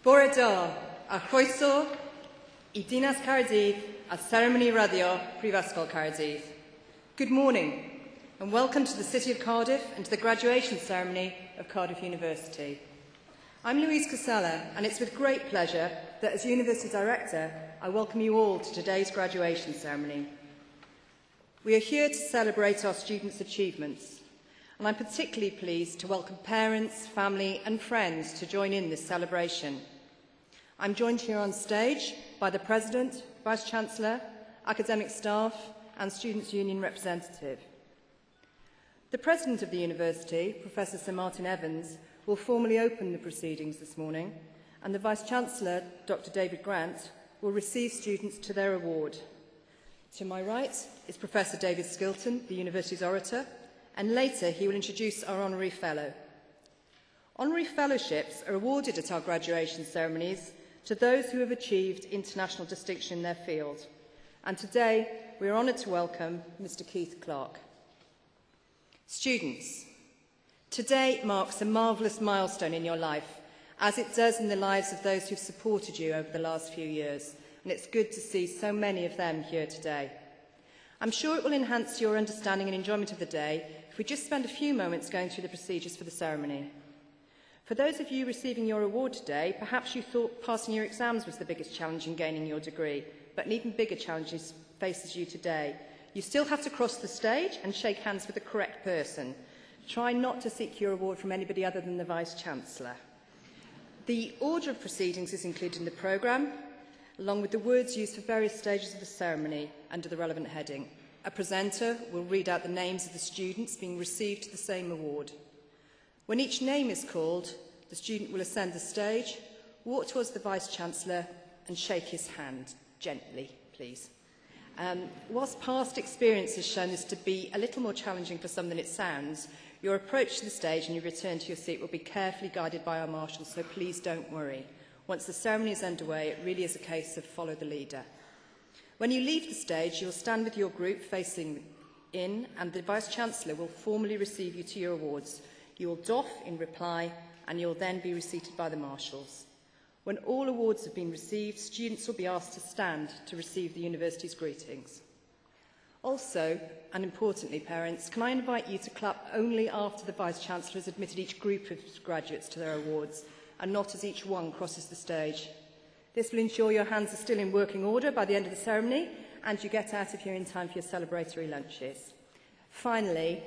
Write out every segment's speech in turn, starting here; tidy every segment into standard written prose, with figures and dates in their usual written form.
Bore da, a chroeso I Dinas Cardiff, a ceremony radio Prifysgol Cardiff. Good morning and welcome to the City of Cardiff and to the graduation ceremony of Cardiff University. I'm Louise Casella and it's with great pleasure that as University Director I welcome you all to today's graduation ceremony. We are here to celebrate our students' achievements and I'm particularly pleased to welcome parents, family and friends to join in this celebration. I'm joined here on stage by the President, Vice-Chancellor, academic staff and Students' Union representative. The President of the University, Professor Sir Martin Evans, will formally open the proceedings this morning and the Vice-Chancellor, Dr. David Grant, will receive students to their award. To my right is Professor David Skilton, the University's orator, and later he will introduce our Honorary Fellow. Honorary Fellowships are awarded at our graduation ceremonies to those who have achieved international distinction in their field. And today, we are honoured to welcome Mr. Keith Clark. Students, today marks a marvellous milestone in your life, as it does in the lives of those who've supported you over the last few years, and it's good to see so many of them here today. I'm sure it will enhance your understanding and enjoyment of the day if we just spend a few moments going through the procedures for the ceremony. For those of you receiving your award today, perhaps you thought passing your exams was the biggest challenge in gaining your degree, but an even bigger challenge faces you today. You still have to cross the stage and shake hands with the correct person. Try not to seek your award from anybody other than the Vice-Chancellor. The order of proceedings is included in the programme, along with the words used for various stages of the ceremony under the relevant heading. A presenter will read out the names of the students being received the same award. When each name is called, the student will ascend the stage, walk towards the Vice-Chancellor and shake his hand, gently, please. Whilst past experience has shown this to be a little more challenging for some than it sounds, your approach to the stage and your return to your seat will be carefully guided by our marshals, so please don't worry. Once the ceremony is underway, it really is a case of follow the leader. When you leave the stage, you'll stand with your group facing in, and the Vice-Chancellor will formally receive you to your awards. You will doff in reply, and you'll then be received by the marshals. When all awards have been received, students will be asked to stand to receive the university's greetings. Also, and importantly, parents, can I invite you to clap only after the Vice-Chancellor has admitted each group of graduates to their awards, and not as each one crosses the stage. This will ensure your hands are still in working order by the end of the ceremony, and you get out of here in time for your celebratory lunches. Finally,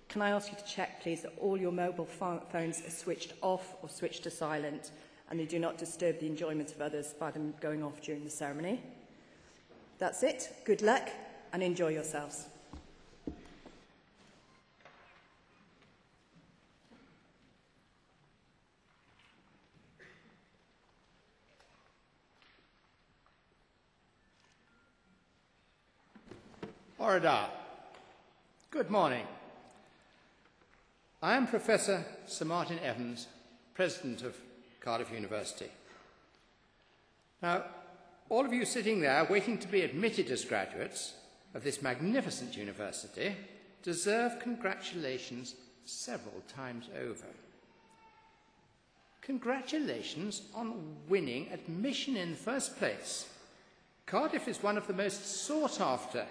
can I ask you to check, please, that all your mobile phones are switched off or switched to silent, and they do not disturb the enjoyment of others by them going off during the ceremony. That's it. Good luck, and enjoy yourselves. Orada. Good morning. I am Professor Sir Martin Evans, President of Cardiff University. Now, all of you sitting there waiting to be admitted as graduates of this magnificent university deserve congratulations several times over. Congratulations on winning admission in the first place. Cardiff is one of the most sought-after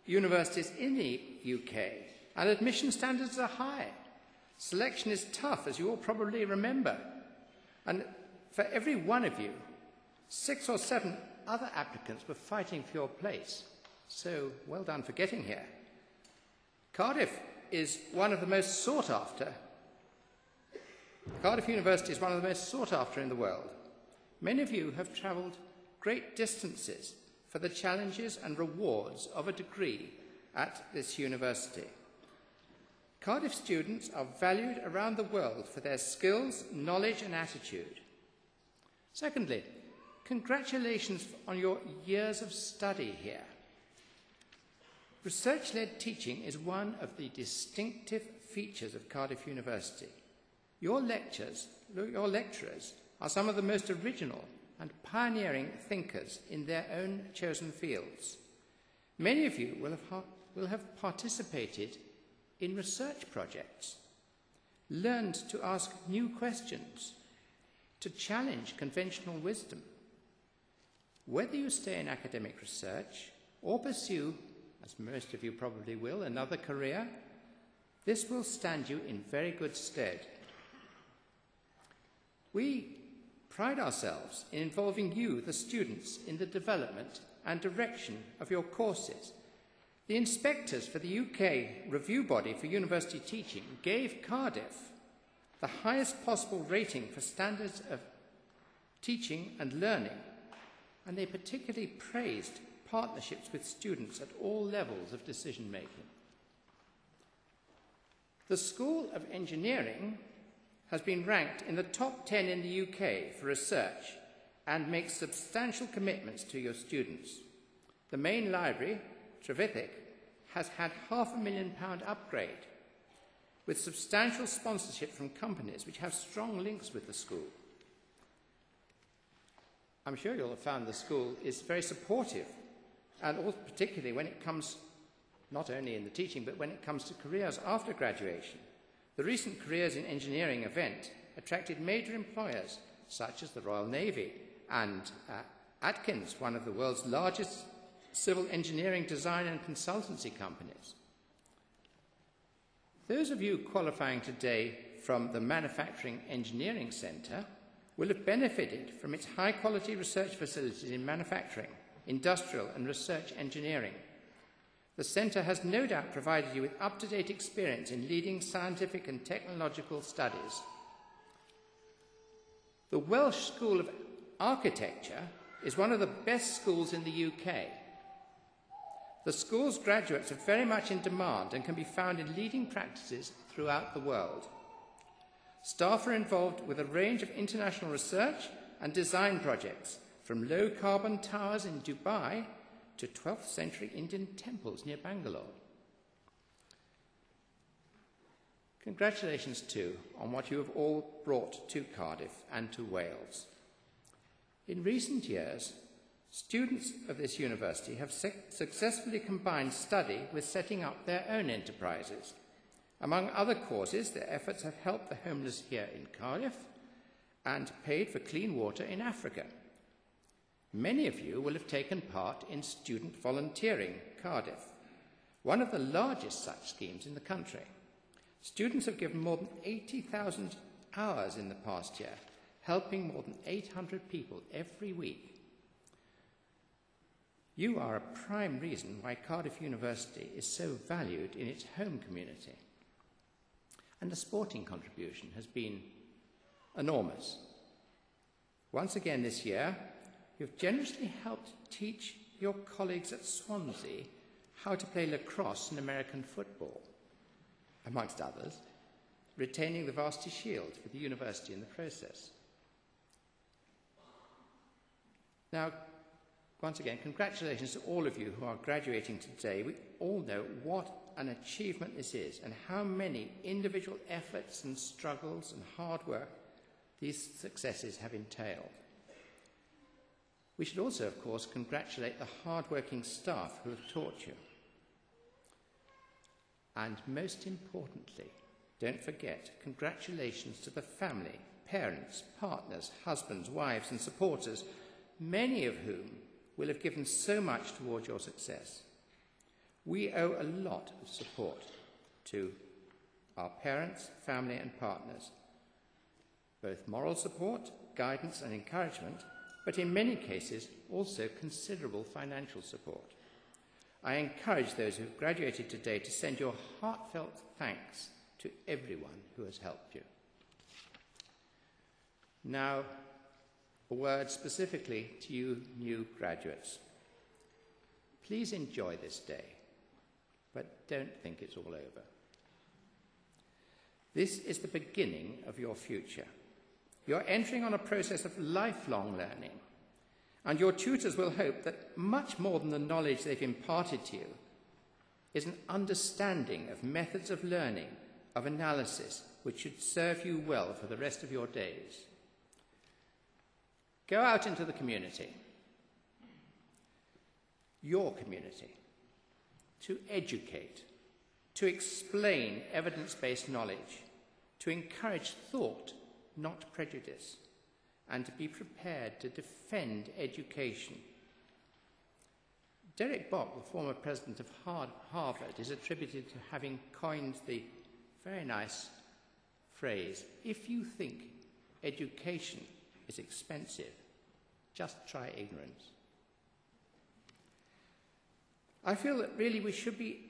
universities in the UK, and admission standards are high. Selection is tough, as you all probably remember. And for every one of you, 6 or 7 other applicants were fighting for your place. So well done for getting here. Cardiff is one of the most sought after. Cardiff University is one of the most sought after in the world. Many of you have travelled great distances for the challenges and rewards of a degree at this university. Cardiff students are valued around the world for their skills, knowledge and attitude. Secondly, congratulations on your years of study here. Research-led teaching is one of the distinctive features of Cardiff University. Your lecturers are some of the most original and pioneering thinkers in their own chosen fields. Many of you will have participated in research projects, learned to ask new questions, to challenge conventional wisdom. Whether you stay in academic research or pursue, as most of you probably will, another career, this will stand you in very good stead. We pride ourselves in involving you, the students, in the development and direction of your courses. The inspectors for the UK review body for university teaching gave Cardiff the highest possible rating for standards of teaching and learning, and they particularly praised partnerships with students at all levels of decision-making. The School of Engineering has been ranked in the top 10 in the UK for research and makes substantial commitments to your students. The main library, Trevithick, has had £500,000 upgrade, with substantial sponsorship from companies which have strong links with the school. I'm sure you'll have found the school is very supportive, and also particularly when it comes, not only in the teaching, but when it comes to careers after graduation. The recent Careers in Engineering event attracted major employers such as the Royal Navy and Atkins, one of the world's largest civil engineering design and consultancy companies. Those of you qualifying today from the Manufacturing Engineering Centre will have benefited from its high-quality research facilities in manufacturing, industrial and research engineering. The Centre has no doubt provided you with up-to-date experience in leading scientific and technological studies. The Welsh School of Architecture is one of the best schools in the UK. The school's graduates are very much in demand and can be found in leading practices throughout the world. Staff are involved with a range of international research and design projects, from low-carbon towers in Dubai to 12th century Indian temples near Bangalore. Congratulations too on what you have all brought to Cardiff and to Wales. In recent years, students of this university have successfully combined study with setting up their own enterprises. Among other causes, their efforts have helped the homeless here in Cardiff and paid for clean water in Africa. Many of you will have taken part in Student Volunteering Cardiff, one of the largest such schemes in the country. Students have given more than 80,000 hours in the past year, helping more than 800 people every week. You are a prime reason why Cardiff University is so valued in its home community. And the sporting contribution has been enormous. Once again this year, you've generously helped teach your colleagues at Swansea how to play lacrosse and American football, amongst others, retaining the Varsity Shield for the university in the process. Now, once again, congratulations to all of you who are graduating today. We all know what an achievement this is and how many individual efforts and struggles and hard work these successes have entailed. We should also, of course, congratulate the hard-working staff who have taught you. And most importantly, don't forget, congratulations to the family, parents, partners, husbands, wives and supporters, many of whom will have given so much towards your success. We owe a lot of support to our parents, family and partners, both moral support, guidance and encouragement, but in many cases also considerable financial support. I encourage those who have graduated today to send your heartfelt thanks to everyone who has helped you. Now, a word specifically to you new graduates. Please enjoy this day, but don't think it's all over. This is the beginning of your future. You're entering on a process of lifelong learning, and your tutors will hope that much more than the knowledge they've imparted to you is an understanding of methods of learning, of analysis, which should serve you well for the rest of your days. Go out into the community, your community, to educate, to explain evidence-based knowledge, to encourage thought, not prejudice, and to be prepared to defend education. Derek Bock, the former president of Harvard, is attributed to having coined the very nice phrase, "If you think education is expensive, just try ignorance." I feel that really we should be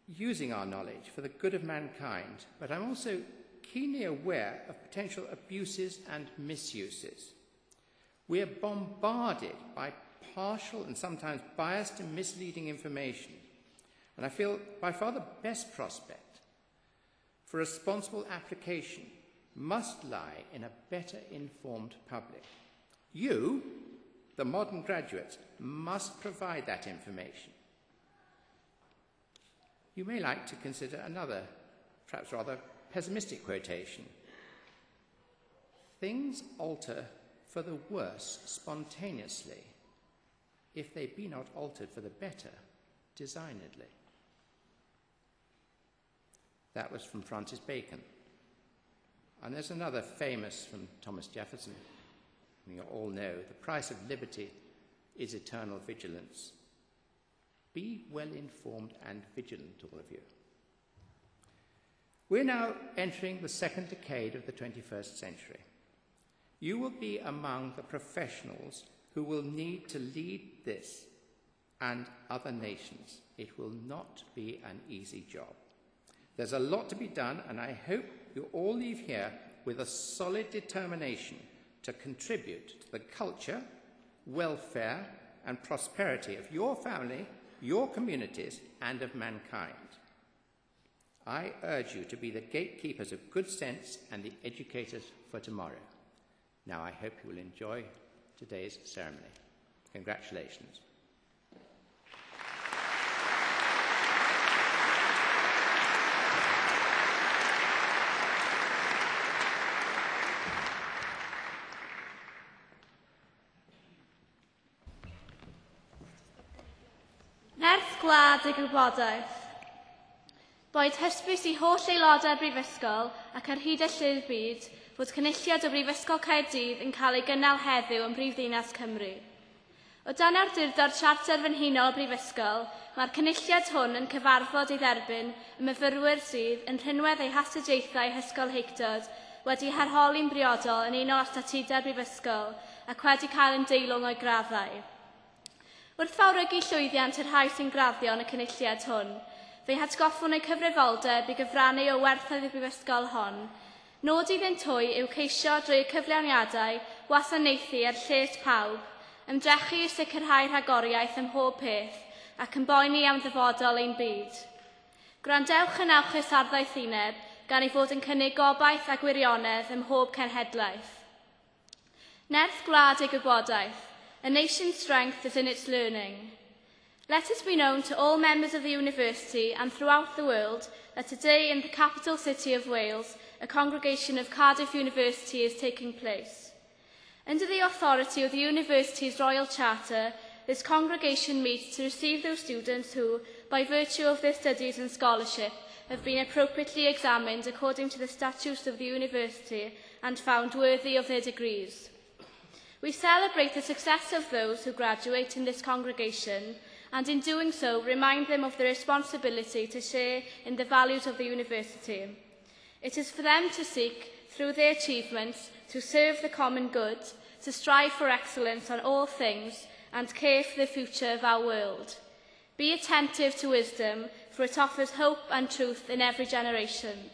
using our knowledge for the good of mankind, but I'm also keenly aware of potential abuses and misuses. We are bombarded by partial and sometimes biased and misleading information, and I feel by far the best prospect for responsible application must lie in a better informed public. You, the modern graduates, must provide that information. You may like to consider another, perhaps rather pessimistic quotation. Things alter for the worse spontaneously, if they be not altered for the better designedly. That was from Francis Bacon. And there's another famous from Thomas Jefferson. You all know, the price of liberty is eternal vigilance. Be well informed and vigilant, all of you. We're now entering the second decade of the 21st century. You will be among the professionals who will need to lead this and other nations. It will not be an easy job. There's a lot to be done, and I hope you all leave here with a solid determination to contribute to the culture, welfare, and prosperity of your family, your communities, and of mankind. I urge you to be the gatekeepers of good sense and the educators for tomorrow. Now I hope you will enjoy today's ceremony. Congratulations. Nerth gwlad y gwybodaeth. Boed hysbys i holl aelodau'r Brifysgol ac ar hyd y llyfr byd fod cynulliad o Brifysgol Caerdydd yn cael ei gynnal heddiw yn Brifddinas Cymru. O dan awdurdod Siarter Frenhinol Brifysgol, mae'r cynulliad hwn yn cyfarfod ei dderbyn y myfyrwyr sydd yn rhinwedd eu hastudiaethau hysgolheictod wedi harholi'n briodol yn unol â statudau'r Brifysgol ac wedi cael yn deilwng o'i graddau. Wrth fawrygu llwyddiant yr rhai sy'n graddio yn y cynulliad hwn, fe'i hatgoffwn eu cyfrifoldeb i gyfrannu o werthoedd y Brifysgol hon. Nod iddynt hwy yw ceisio drwy y cyflawniadau wasanaethu ar lles pawb, ymdrechu i sicrhau rhagoriaeth ym mhob peth ac yn boeni am ddyfodol ein byd. Gwrandewch yn awchus arddaeth uned gan ei fod yn cynnig gobaith a gwirionedd ym mhob cenhedlaeth. Nerth gwlad ei gwybodaeth. A nation's strength is in its learning. Let it be known to all members of the university and throughout the world that today in the capital city of Wales, a congregation of Cardiff University is taking place. Under the authority of the university's Royal Charter, this congregation meets to receive those students who, by virtue of their studies and scholarship, have been appropriately examined according to the statutes of the university and found worthy of their degrees. We celebrate the success of those who graduate in this congregation and in doing so remind them of their responsibility to share in the values of the university. It is for them to seek, through their achievements, to serve the common good, to strive for excellence on all things and care for the future of our world. Be attentive to wisdom, for it offers hope and truth in every generation.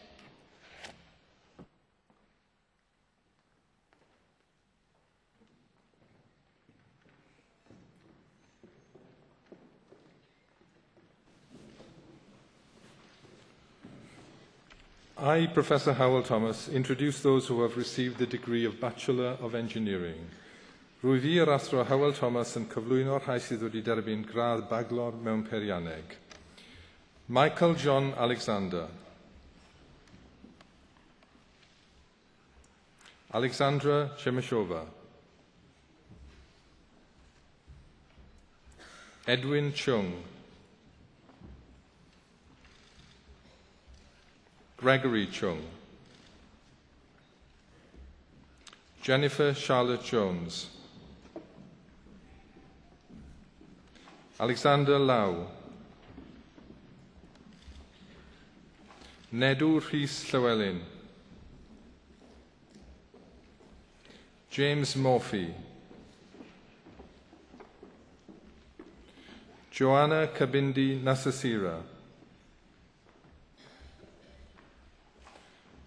I, Professor Howell Thomas, introduce those who have received the degree of Bachelor of Engineering. Rwy fi yr athro Howell Thomas yn cyflwyno'r rhai sydd wedi derbyn gradd baglor mewn peirianneg. Michael John Alexander. Alexandra Chemishova. Edwin Chung. Gregory Chung. Jennifer Charlotte Jones, Alexander Lau, Nedw Rhys Llywelyn, James Morphy, Joanna Kabindi Nasasira,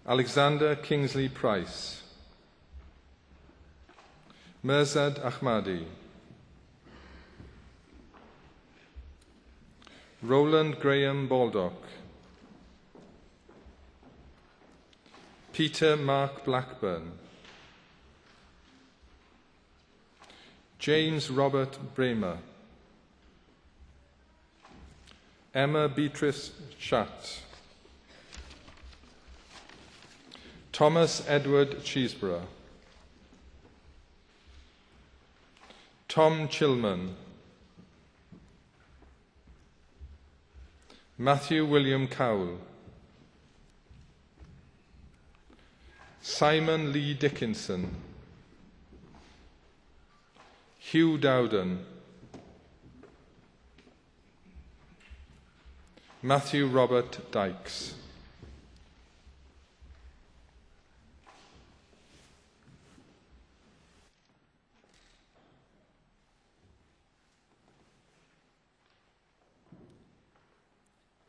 Alexander Kingsley Price, Mirzad Ahmadi, Roland Graham Baldock, Peter Mark Blackburn, James Robert Bramer, Emma Beatrice Schatt, Thomas Edward Cheeseborough, Tom Chilman, Matthew William Cowell, Simon Lee Dickinson, Hugh Dowden, Matthew Robert Dykes.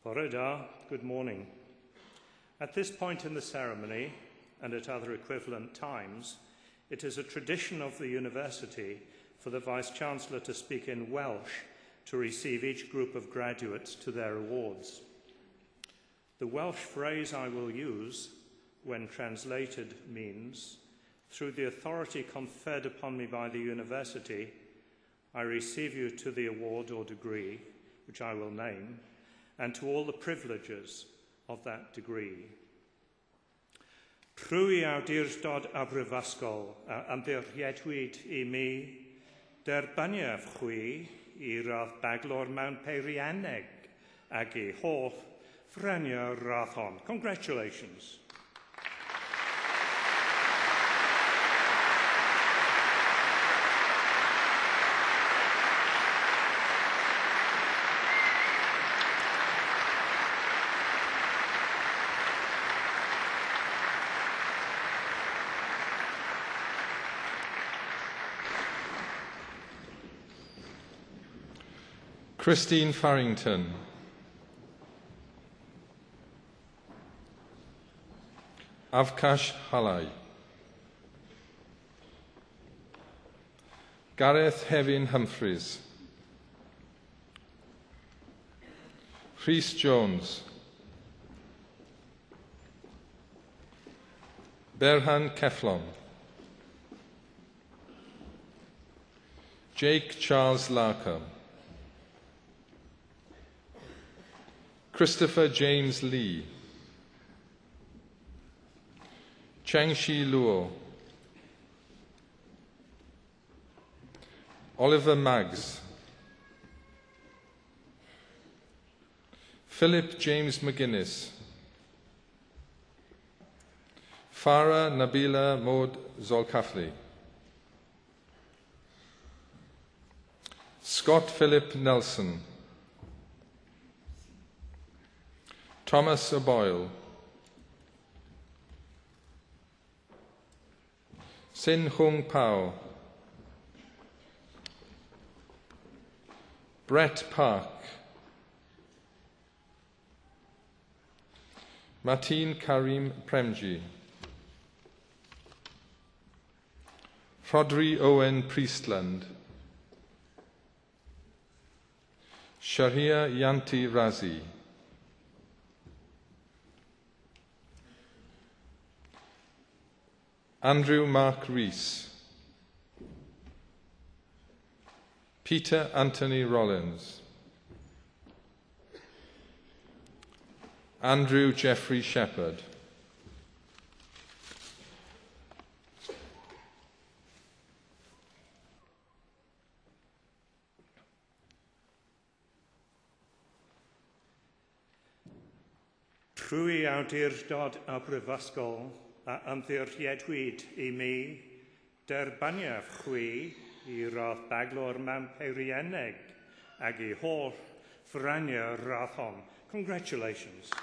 Bore da, good morning. At this point in the ceremony, and at other equivalent times, it is a tradition of the university for the Vice-Chancellor to speak in Welsh to receive each group of graduates to their awards. The Welsh phrase I will use, when translated, means, through the authority conferred upon me by the university, I receive you to the award or degree, which I will name, and to all the privileges of that degree. Trwy awdurdod a brifysgol ymddiriedwyd I mi, derbyniaf chwi I radd baglor mewn peirianneg ag I holl ffreniau radd hon. Congratulations. Christine Farrington, Avkash Halai, Gareth Hevin Humphreys, Rhys Jones, Berhan Keflon, Jake Charles Larkham, Christopher James Lee, Cheng-Shi Luo, Oliver Maggs, Philip James McGuinness, Farah Nabila Maud Zolkafli, Scott Philip Nelson, Thomas O'Boyle, Sin Hung Pao, Brett Park, Martin Karim Premji, Rodri Owen Priestland, Shahria Yanti Razi, Andrew Mark Rees, Peter Anthony Rollins, Andrew Jeffrey Shepherd, Trwy awdurdod a brifysgol a ymddiriedwyd I mi, Derbaniaf chwi I rath baglor mewn peirienneg ag I holl frania rath hon. Congratulations.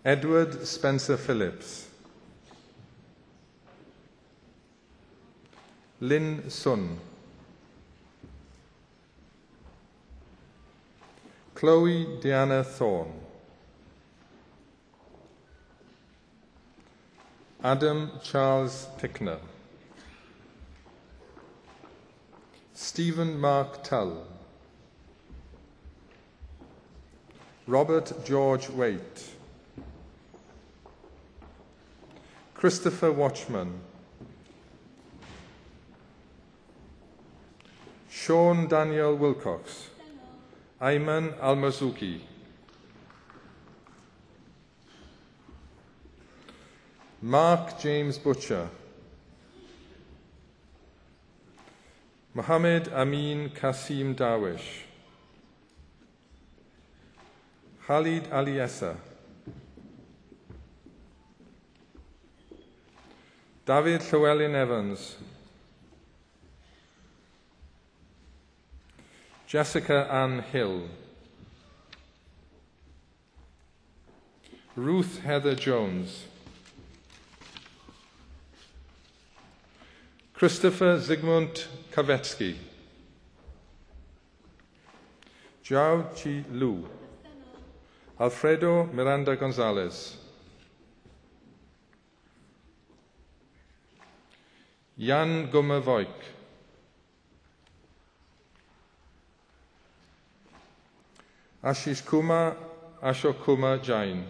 Edward Spencer Phillips. Lynn Sun. Chloe Diana Thorne. Adam Charles Pickner. Stephen Mark Tull. Robert George Waite. Christopher Watchman. Sean Daniel Wilcox. Ayman Al-Marzuki. Mark James Butcher. Mohammed Amin Kasim Darwish. Khalid Aliessa. David Llewellyn Evans. Jessica Ann Hill. Ruth Heather Jones. Christopher Zygmunt Kavetsky. Jiao Chi Lu. Alfredo Miranda Gonzalez. Jan Gummer Voik. Ashish Kumar Ashok Kumar Jain.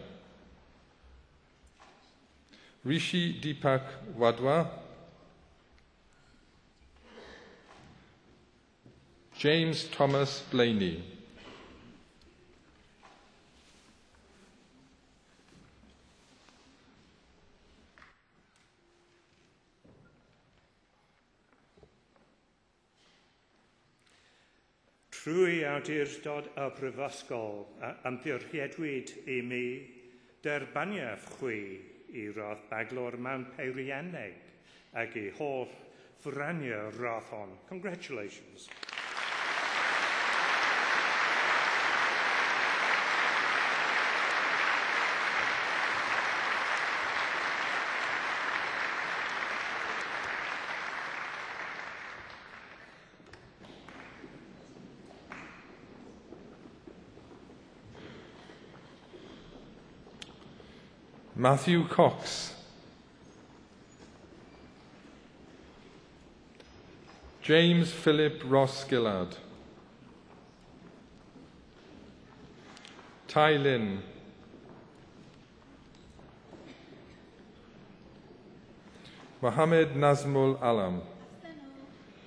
Rishi Deepak Wadwa. James Thomas Blaney. Trwy awdurdod y Brifysgol, ymddiriedwyd I mi derbaniaeth chwi I rath baglor mewn peirienneg ag I holl frania rath hon. Congratulations. Matthew Cox. James Philip Ross Gillard. Tai Lin. Mohammed Nazmul Alam.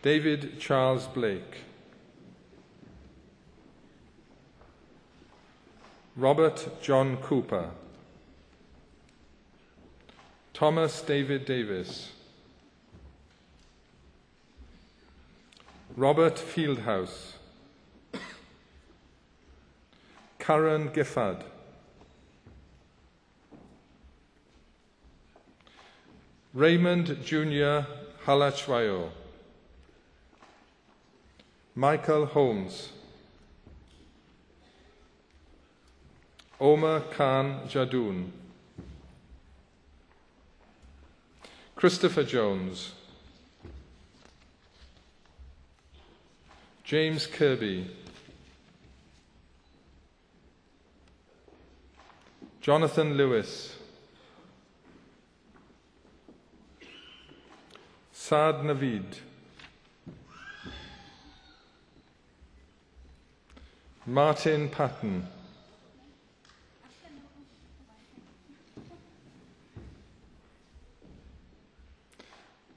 David Charles Blake. Robert John Cooper. Thomas David Davis. Robert Fieldhouse. Karen Giffard. Raymond Jr. Halachwayo. Michael Holmes. Omar Khan Jadoon. Christopher Jones. James Kirby. Jonathan Lewis. Saad Naveed. Martin Patton.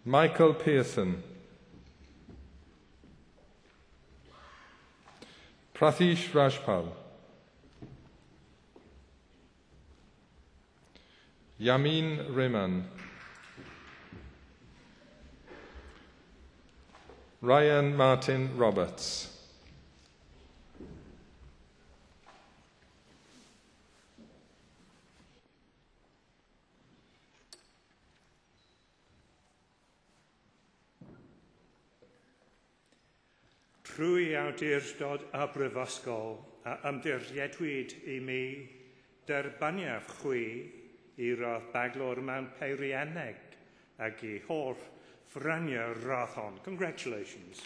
Michael Pearson. Prathish Rajpal. Yamin Rehman, Ryan Martin Roberts, Trwy awdurdod a brifysgol a ymdiriedwyd I mi derbaniaf chwi I roedd baglor mewn peirianneg ac I holl ffraniau rathon. Congratulations.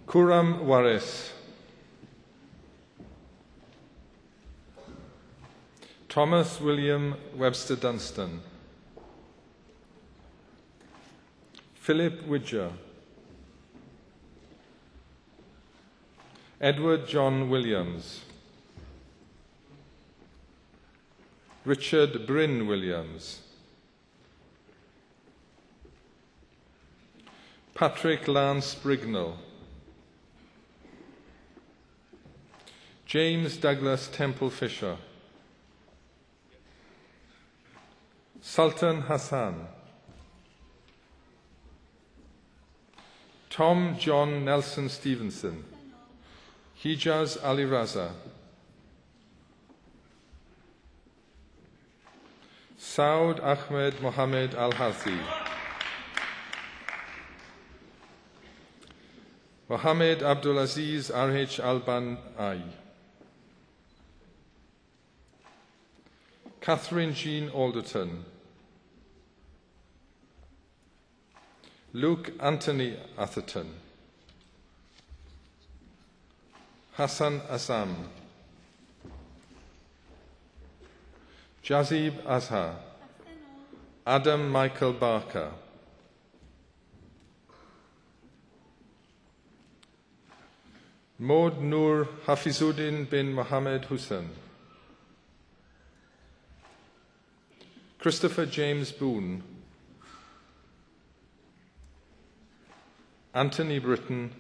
Kuram Waris, Thomas William Webster Dunstan, Philip Widger, Edward John Williams, Richard Bryn Williams, Patrick Lance Brignall, James Douglas Temple Fisher, Sultan Hassan, Tom John Nelson Stevenson, Hijaz Ali Raza, Saud Ahmed Mohammed Al-Harthi, Mohammed Abdulaziz R.H. Alban-Ai, Catherine Jean Alderton, Luke Anthony Atherton, Hassan Azam, Jazib Azhar, Adam Michael Barker, Maud Noor Hafizuddin bin Mohammed Hussain, Christopher James Boone, Anthony Britton,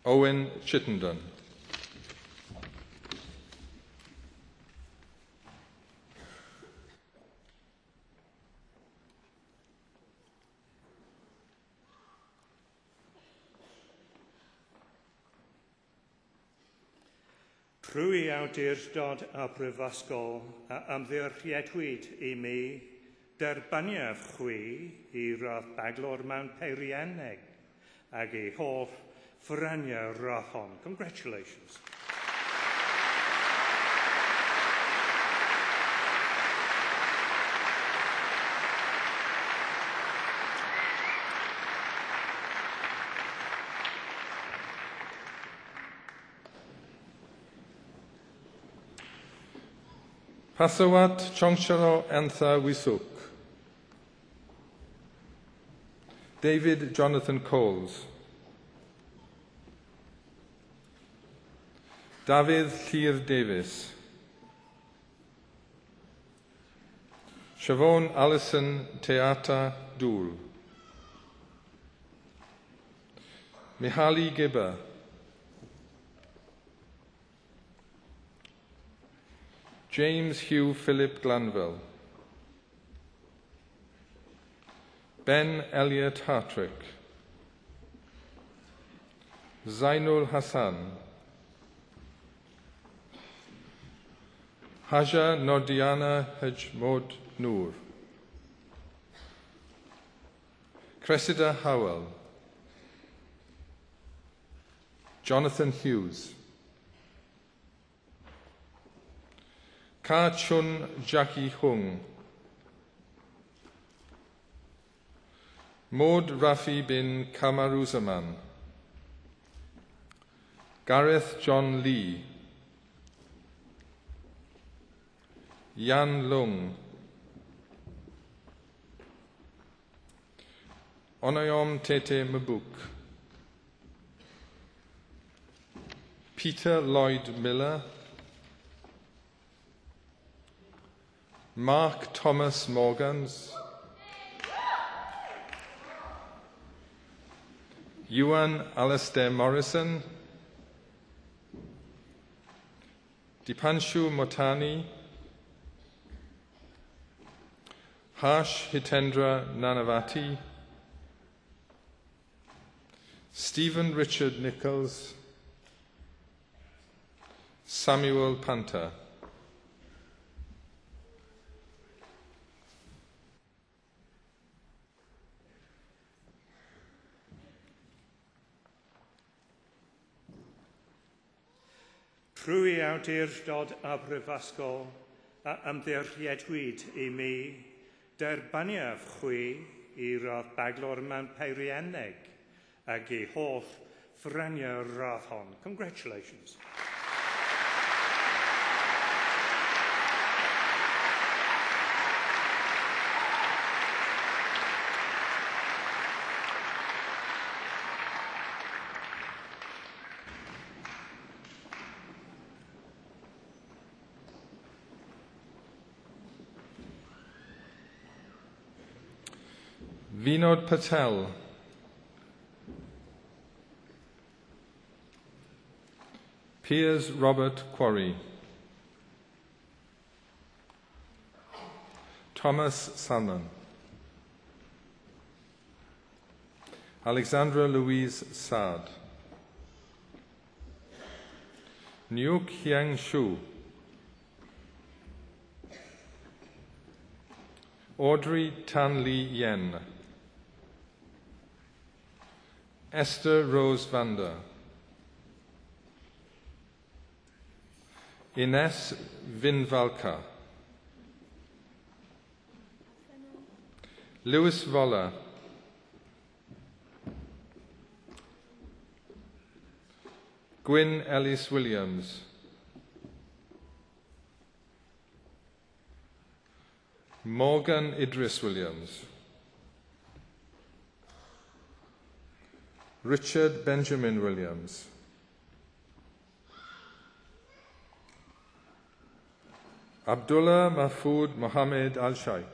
Owen Chittenden. Trwy awdurdod a brifysgol a ymddiriedwyd I mi derbaniaf chwi I roedd baglor mewn peirianneg ac I holl ffraniau rathon. Congratulations. Pasawat Chongcharo Antha Wisuk, David Jonathan Coles, David Llyr Davis, Siobhan Alison Teata Dŵl, Mihaly Gibber, James Hugh Philip Glanville, Ben Elliot Hartrick, Zainul Hassan, Haja Nordiana Hajmod Noor, Cressida Howell, Jonathan Hughes, Ka Chun Jackie Hung, Maud Rafi bin Kamaruzaman, Gareth John Lee, Yan Lung, Onayom Tete Mabuk, Peter Lloyd Miller, Mark Thomas Morgans, Ewan Alastair Morrison, Dipanshu Motani, Harsh Hitendra Nanavati, Stephen Richard Nichols, Samuel Panta. Trwy awdurdod a brifysgol a ymddiriedwyd I mi, derbaniaf chwi I rodd baglor mewn peirianneg ag I holl ffraniau radd hon. Congratulations. Vinod Patel, Piers Robert Quarry, Thomas Salmon, Alexandra Louise Saad, Niuk Hyang Shu, Audrey Tan Lee Yen, Esther Rose Vander, Ines Vinvalka, Lewis Voller, Gwyn Ellis Williams, Morgan Idris Williams, Richard Benjamin Williams, Abdullah Mahfoud Mohammed Al-Shaikh,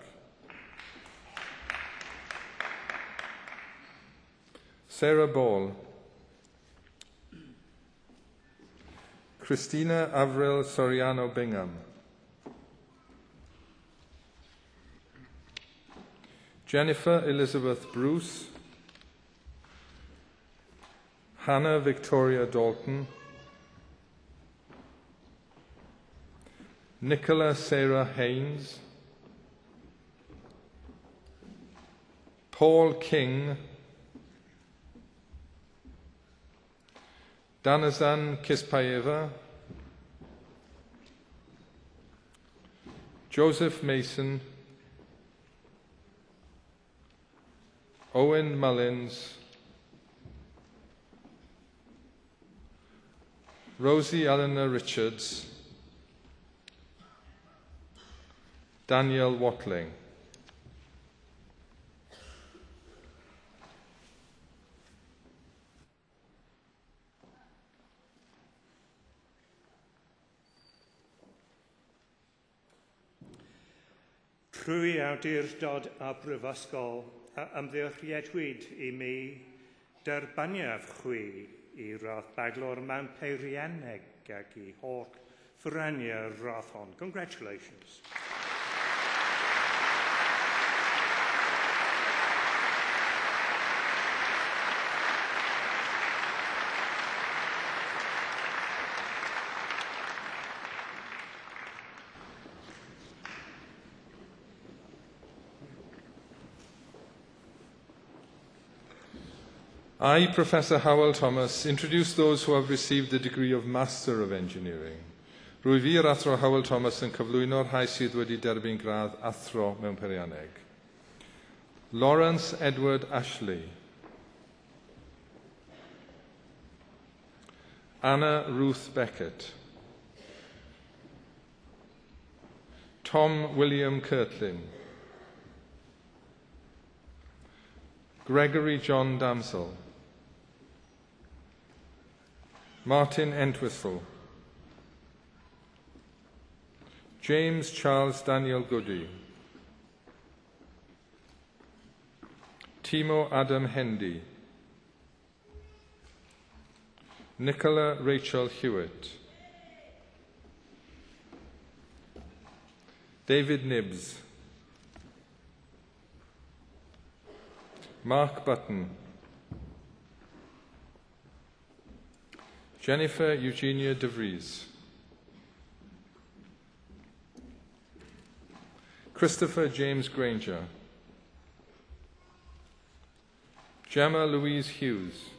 Sarah Ball, Christina Avril Soriano Bingham, Jennifer Elizabeth Bruce, Hannah Victoria Dalton, Nicola Sarah Haynes, Paul King, Danazan Kispaeva, Joseph Mason, Owen Mullins, Rosie Eleanor Richards, Daniel Watling. Trwy awdurdod a brifysgol a ymddiriedwyd I mi, derbaniaf chwi I rodd baglor mewn peirianneg ac I holl ffraniau rodd hon. Congratulations. I, Professor Howell Thomas, introduce those who have received the degree of Master of Engineering. Rwy fi'r athro Howell Thomas yn cyflwyno'r rhai sydd wedi derbyn gradd athro mewn peirianneg. Lawrence Edward Ashley, Anna Ruth Beckett, Tom William Kirtlin, Gregory John Damsel, Martin Entwistle, James Charles Daniel Goody, Timo Adam Hendy, Nicola Rachel Hewitt, David Nibbs, Mark Button, Jennifer Eugenia de Vries, Christopher James Granger, Gemma Louise Hughes,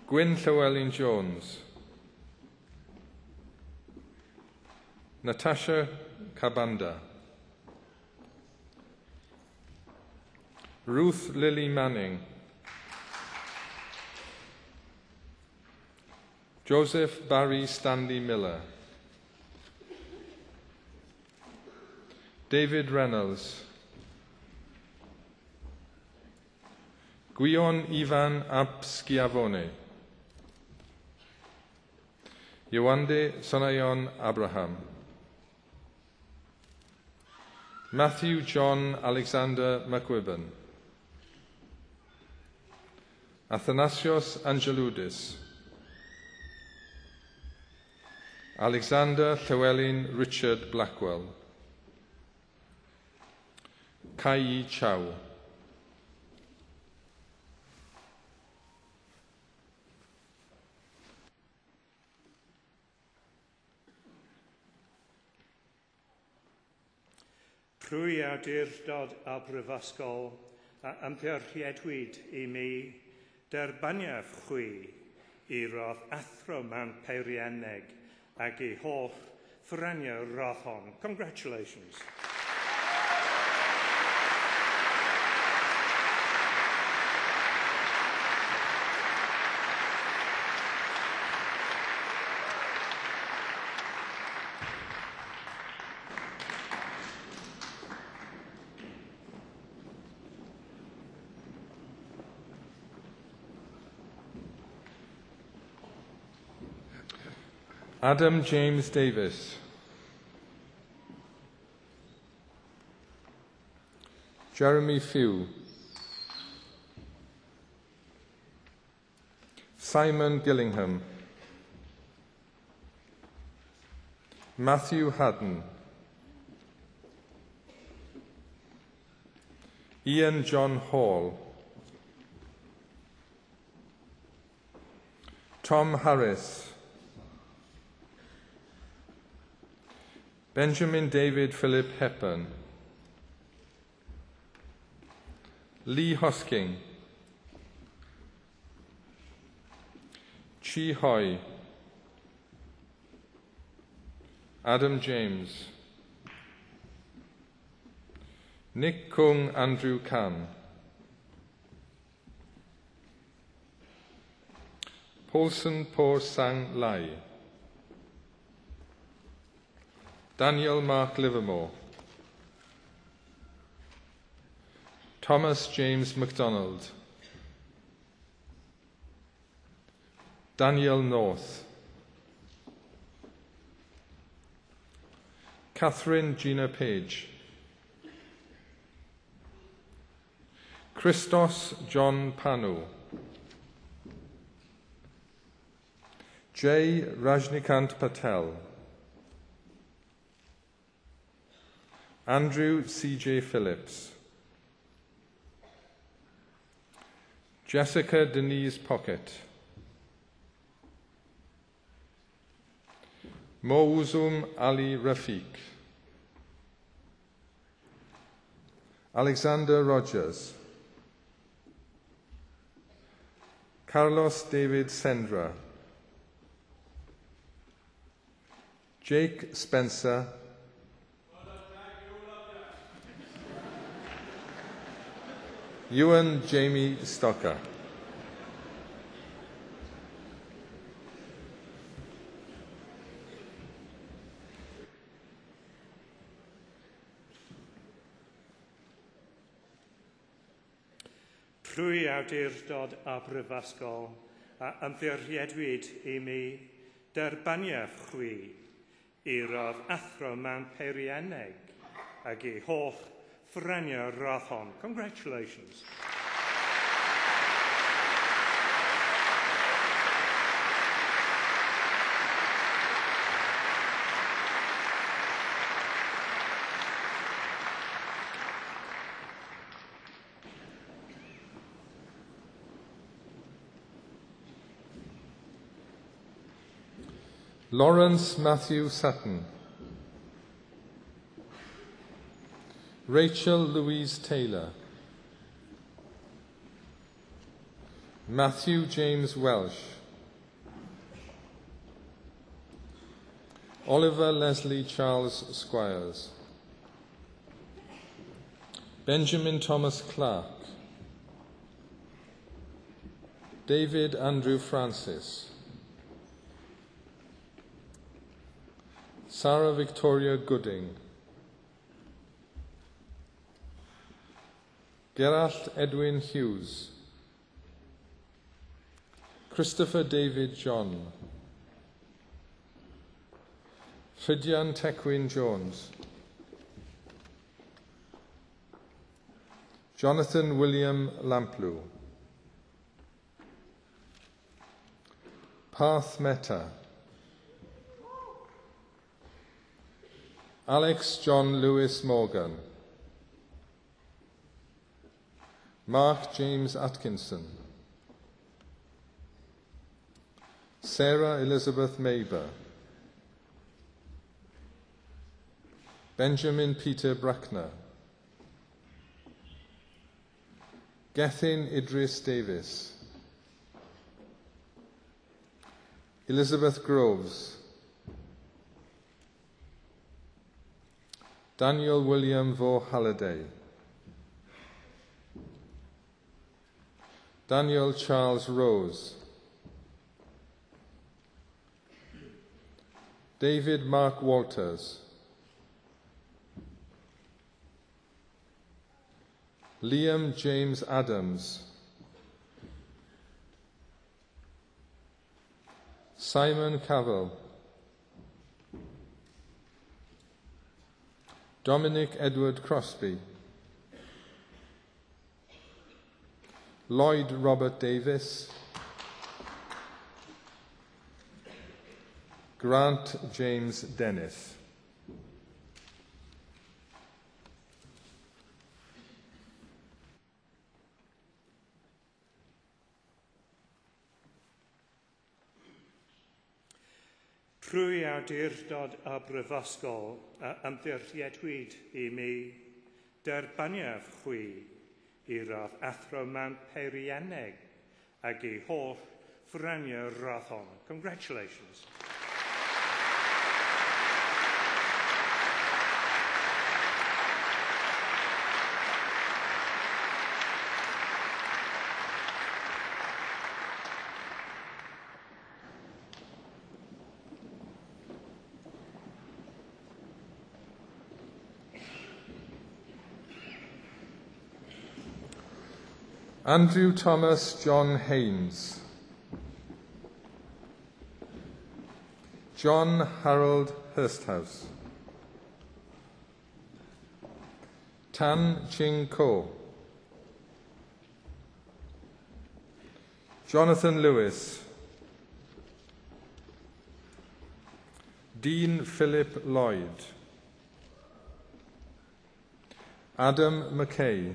Gwyn Llewellyn Jones, Natasha Cabanda, Ruth Lily Manning, Joseph Barry Stanley Miller, David Reynolds, Guion Ivan Ap Schiavone, Yewande Sonayon Abraham, Matthew John Alexander McWibben, Athanasios Angeloudis, Alexander Llewellyn Richard Blackwell, Kai Chow. Trwy awdurdod a brifysgol a ymgyrchiadwyd I mi derbaniaf chwi I rodd athro mewn peirianneg ac I holl ffrania rodd hon. Congratulations. Adam James Davis, Jeremy Few, Simon Gillingham, Matthew Haddon, Ian John Hall, Tom Harris, Benjamin David Philip Hepburn, Lee Hosking, Chi Hoi, Adam James, Nick Kung Andrew Khan, Paulson Por Sang Lai, Daniel Mark Livermore, Thomas James MacDonald, Daniel North, Catherine Gina Page, Christos John Panu, J. Rajnikant Patel, Andrew C.J. Phillips, Jessica Denise Pocket, Mouzum Ali Rafiq, Alexander Rogers, Carlos David Sendra, Jake Spencer, Ewan Jamie Stocker. Trwy awdurdod a brifysgol, a ymddiriedwyd I mi derbaniaeth chwi I rodd athro mewn peirianneg ac I holl ffrenia rodd hon. Congratulations. Lawrence Matthew Sutton. Rachel Louise Taylor. Matthew James Welsh. Oliver Leslie Charles Squires. Benjamin Thomas Clark. David Andrew Francis. Sarah Victoria Gooding. Geralt Edwin Hughes. Christopher David John. Rhydian Tecwyn Jones. Jonathan William Lamplew. Parth Mehta. Alex John Lewis Morgan. Mark James Atkinson. Sarah Elizabeth Maber. Benjamin Peter Brackner. Gethin Idris Davis. Elizabeth Groves. Daniel William Vo Halliday. Daniel Charles Rose. David Mark Walters. Liam James Adams. Simon Cavell. Dominic Edward Crosby. Lloyd Robert Davis. Grant James Dennis. Trwy awdurdod a brifysgol a ymddiriedwyd I mi derbaniaeth chwi I rodd athro mewn peirianneg ac I holl ffrenia rodd hon. Congratulations. Andrew Thomas John Haynes. John Harold Hursthouse. Tan Ching Ko. Jonathan Lewis. Dean Philip Lloyd. Adam McKay.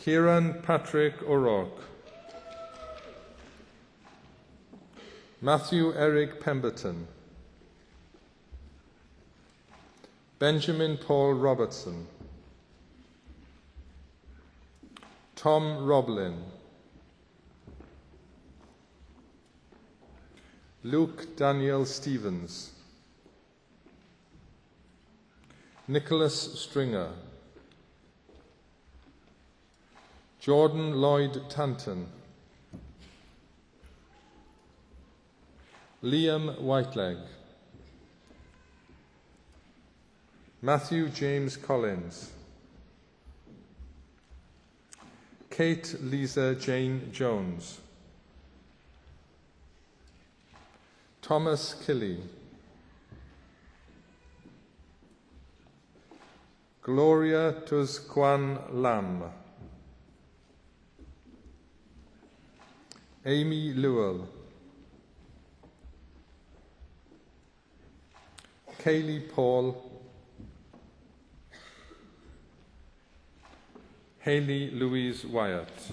Kieran Patrick O'Rourke. Matthew Eric Pemberton. Benjamin Paul Robertson. Tom Roblin. Luke Daniel Stevens. Nicholas Stringer. Jordan Lloyd Tanton. Liam Whiteleg. Matthew James Collins. Kate Lisa Jane Jones. Thomas Killy. Gloria Tusquan Lam. Amy Lewell. Kaylee Paul. Hayley Louise Wyatt.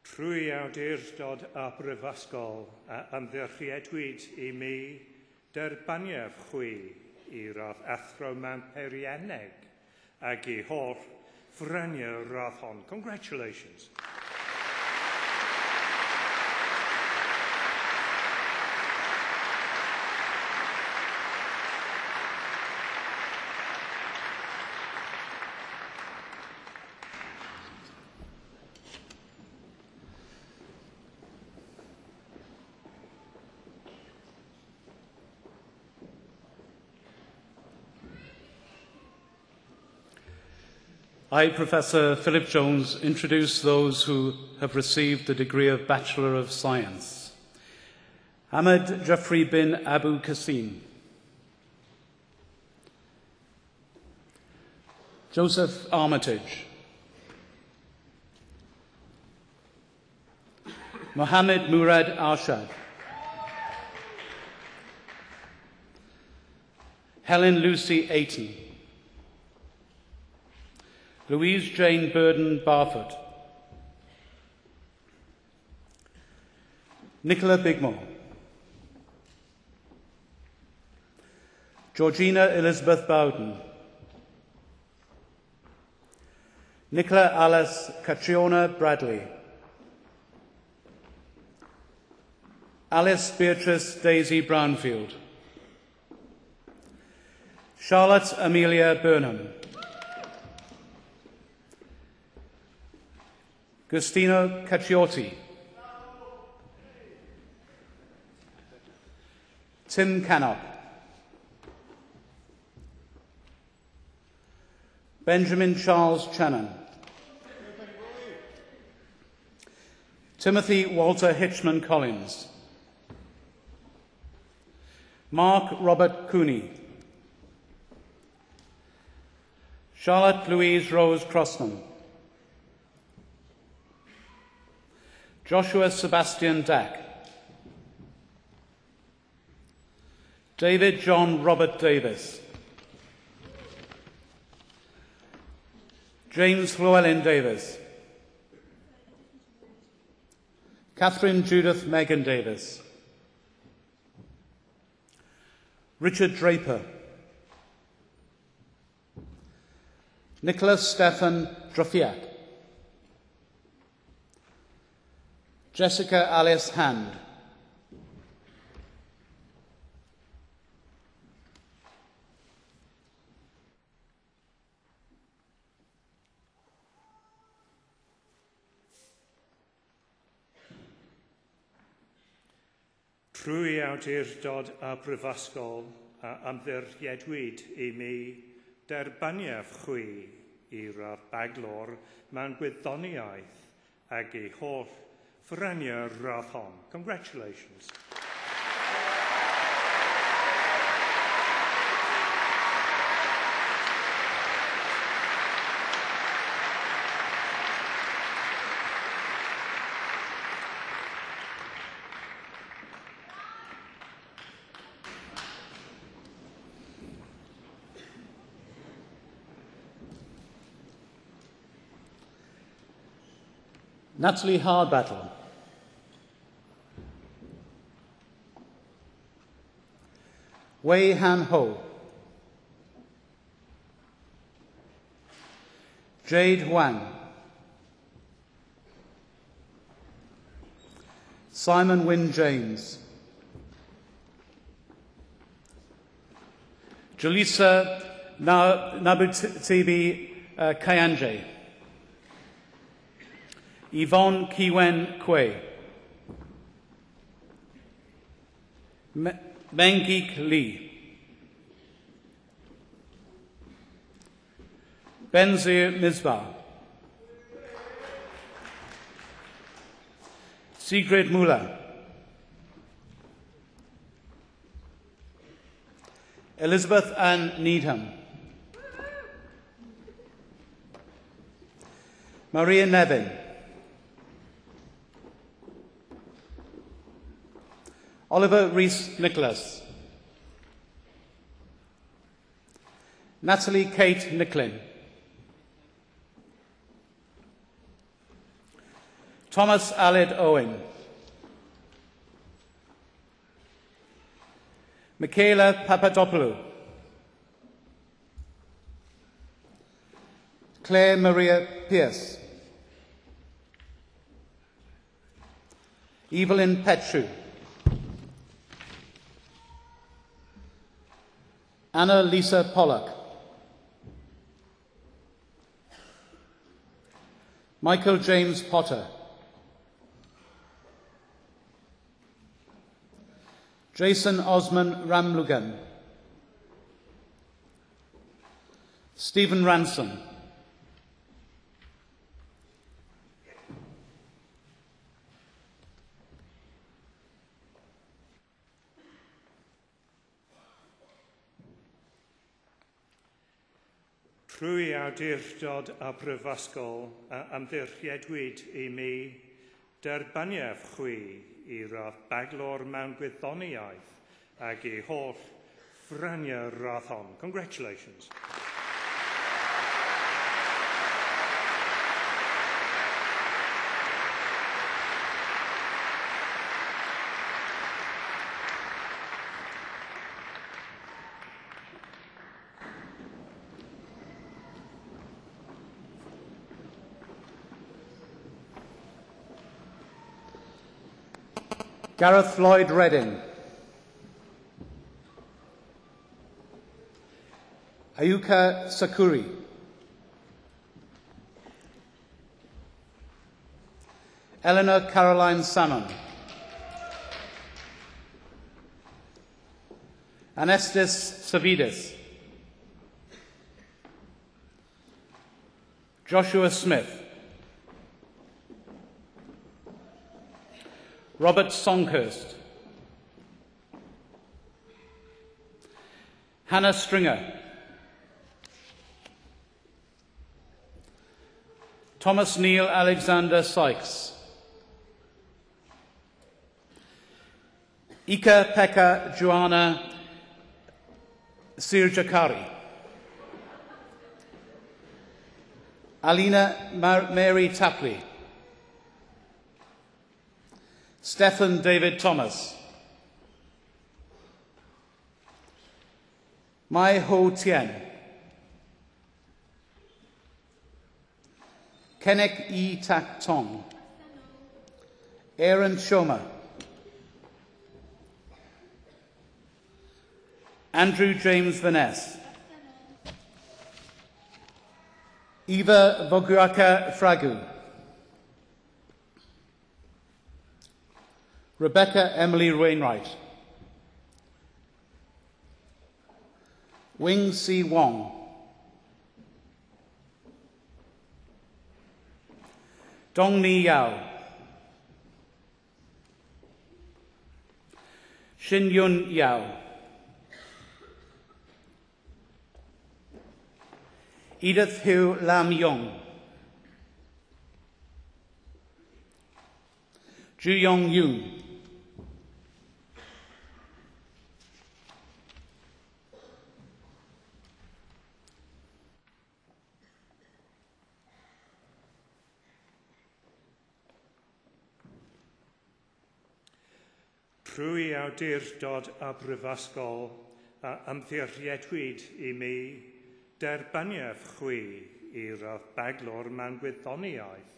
Trwy awdurdod a brifysgol a ymddiriedwyd I mi derbaniaf chwi I radd athro mewn peirianneg ag I holl ffraniau radd hon. Congratulations. I, Professor Philip Jones, introduce those who have received the degree of Bachelor of Science. Ahmed Jeffrey bin Abu Qasim. Joseph Armitage. Mohammed Murad Arshad. Helen Lucy Aiton. Louise Jane Burden Barfoot. Nicola Bigmore. Georgina Elizabeth Bowden. Nicola Alice Catriona Bradley. Alice Beatrice Daisy Brownfield. Charlotte Amelia Burnham. Gustino Cacciotti. Tim Cannock. Benjamin Charles Channon. Timothy Walter Hitchman Collins. Mark Robert Cooney. Charlotte Louise Rose Croston. Joshua Sebastian Dack. David John Robert Davis. James Llewellyn Davis. Catherine Judith Megan Davis. Richard Draper. Nicholas Stefan Droffiak. Jessica Alice Hand. Trwy awdurdod a brifysgol a ymddiriedwyd I mi derbaniaf chwi I radd baglor mewn gwyddoniaeth ag I holl ffraniau radd hon. Congratulations. Natalie Hardbattle. Wei Han Ho. Jade Wang. Simon Wynne James. Julissa Nabutibi Kayanje. Yvonne Kiwen Kwe. Mengik Lee. Benzir Misbah. Sigrid Muller. Elizabeth Ann Needham. Maria Nevin. Oliver Rees-Nicholas. Natalie Kate Nicklin. Thomas Aled Owen. Michaela Papadopoulou. Claire Maria Pierce. Evelyn Petru. Anna Lisa Pollock. Michael James Potter. Jason Osman Ramlugan. Stephen Ransom. Trwy awdurdod a brifysgol ymddiriedwyd I mi derbaniaf chwi I radd baglor mewn gwyddoniaeth ac I holl ffraniau radd hon. Congratulations. Gareth Lloyd Redding. Ayuka Sakuri. Eleanor Caroline Salmon. Anestis Savidis. Joshua Smith. Robert Songhurst. Hannah Stringer. Thomas Neil Alexander Sykes. Ika Pekka Joanna Sirjakari. Alina Mary Tapley. Stephen David Thomas. Mai Ho Tien. Kenek E. Tak Tong. Aaron Shoma. Andrew James Vaness. Eva Voguaka Fragu. Rebecca Emily Wainwright. Wing Si Wong. Dong Ni Yao. Shin Yun Yao. Edith Hu Lam Yong. Ju Yong Yoon. Trwy awdurdod a brifysgol a ymddiriedwyd I mi derbaniaf chwi I radd baglor mewn gwyddoniaeth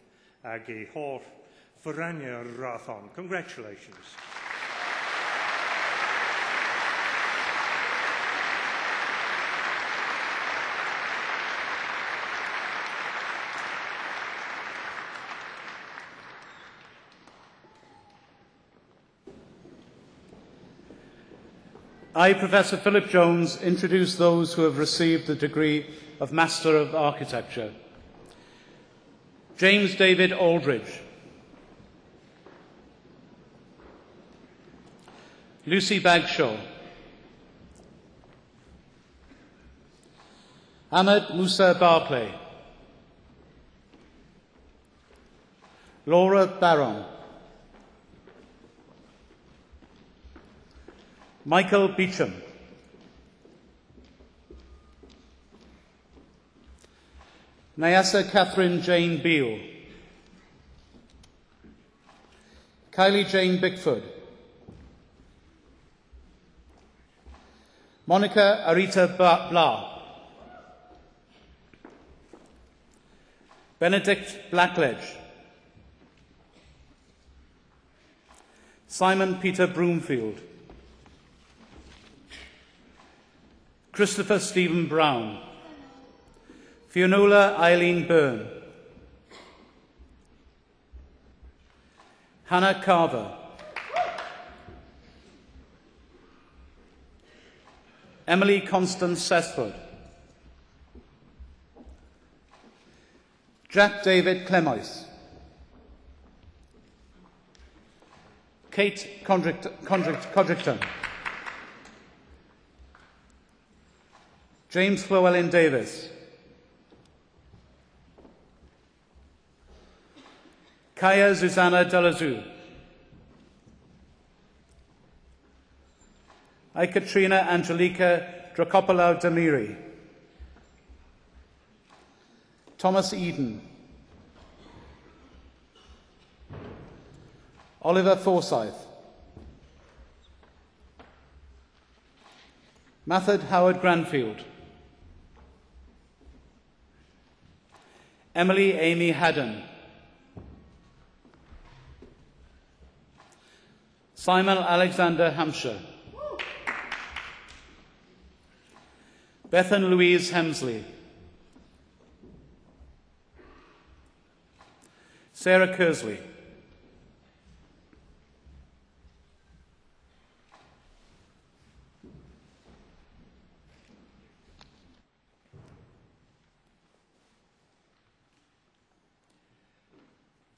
ac I holl ffraniau'r radd hon. Congratulations. I, Professor Philip Jones, introduce those who have received the degree of Master of Architecture. James David Aldridge. Lucy Bagshaw. Ahmed Musa Barclay. Laura Barron. Michael Beecham. Nyasa Catherine Jane Beale. Kylie Jane Bickford. Monica Arita Blah. Benedict Blackledge. Simon Peter Broomfield. Christopher Stephen Brown. Fionola Eileen Byrne. Hannah Carver. Emily Constance Sesford. Jack David Clemois. Kate Codrington. James Llewellyn Davis. Kaya Susanna Delazu. I, Katrina Angelica Dracopoulou Demiri. Thomas Eden. Oliver Forsyth. Mathod Howard Granfield. Emily Amy Haddon. Simon Alexander Hampshire. Bethan Louise Hemsley. Sarah Kersley.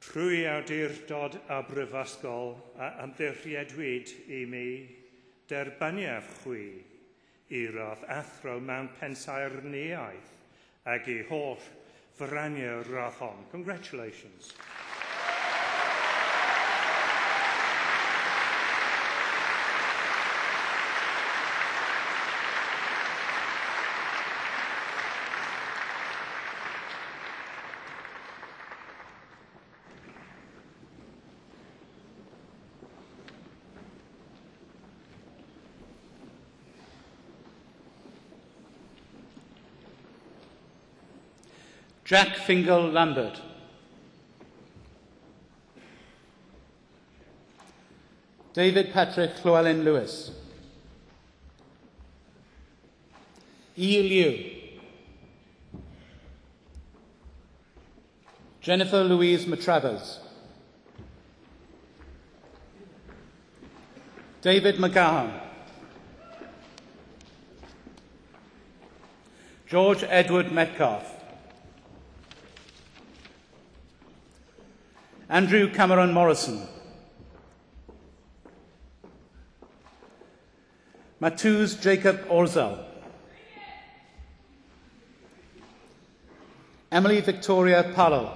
Trwy awdurdod a brifysgol a ymddiriedwyd I mi derbyniaf chwi I rodd athro mewn pensaernïaeth ag I holl fyraniau rodd hon. Congratulations. Jack Fingal Lambert. David Patrick Llewellyn Lewis. E. Liu. Jennifer Louise Matravers. David McGahan. George Edward Metcalf. Andrew Cameron Morrison. Matuz Jacob Orzal. Emily Victoria Pallo.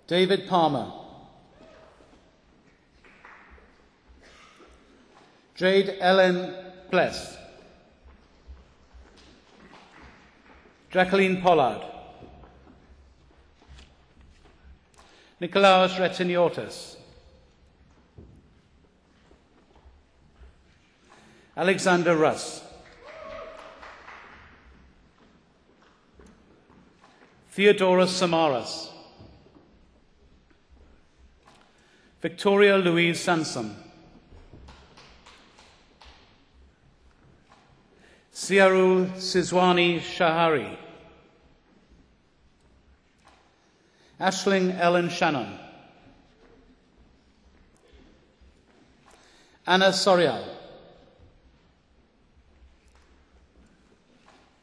David Palmer. Jade Ellen Pless. Jacqueline Pollard. Nikolaos Retiniotis. Alexander Russ. Theodoros Samaras. Victoria Louise Sansom. Siarul Sizwani Shahari. Aisling Ellen Shannon. Anna Sorial.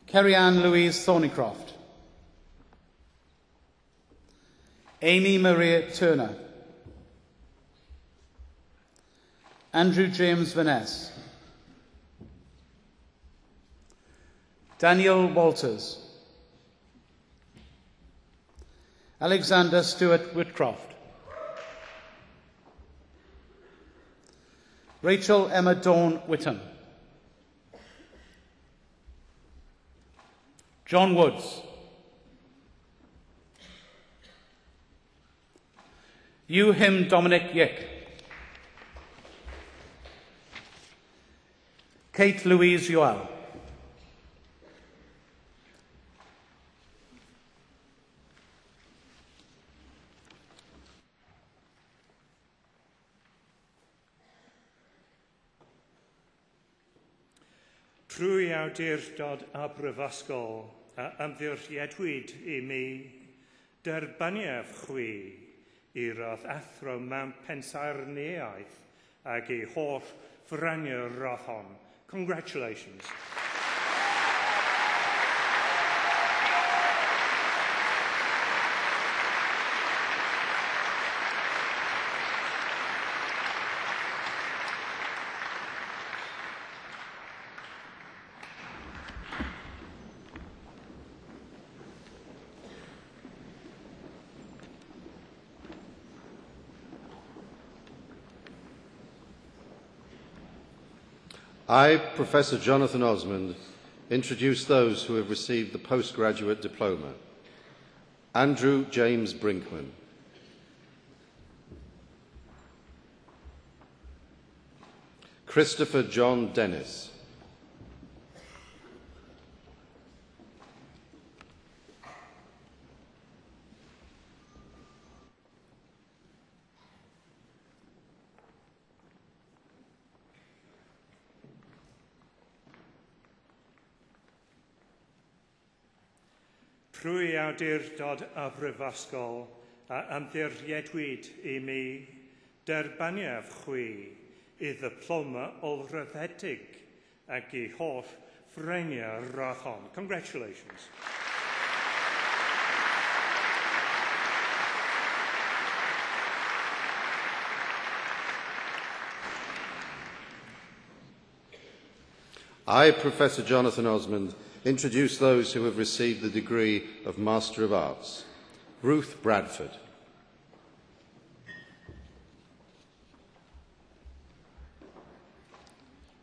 Kerry-Ann Louise Thornycroft. Amy Maria Turner. Andrew James Vaness. Daniel Walters. Alexander Stewart Whitcroft. Rachel Emma Dawn Whittam. John Woods. Yu Him Dominic Yick. Kate Louise Yoel. Trwy awdurdod a brifysgol a ymddiriedwyd I mi derbaniaf chwi I rodd athro mewn pensaernïaeth ag I holl frani'r rodd hon. Congratulations. I, Professor Jonathan Osmond, introduce those who have received the postgraduate diploma. Andrew James Brinkman. Christopher John Dennis. Trwy awdurdod a brifysgol a ymddiriedwyd I mi derbaniaf chwi I ddiploma olryddedig ac I holl ffreniau roedd hon. Congratulations. I, Professor Jonathan Osmond, introduce those who have received the degree of Master of Arts. Ruth Bradford.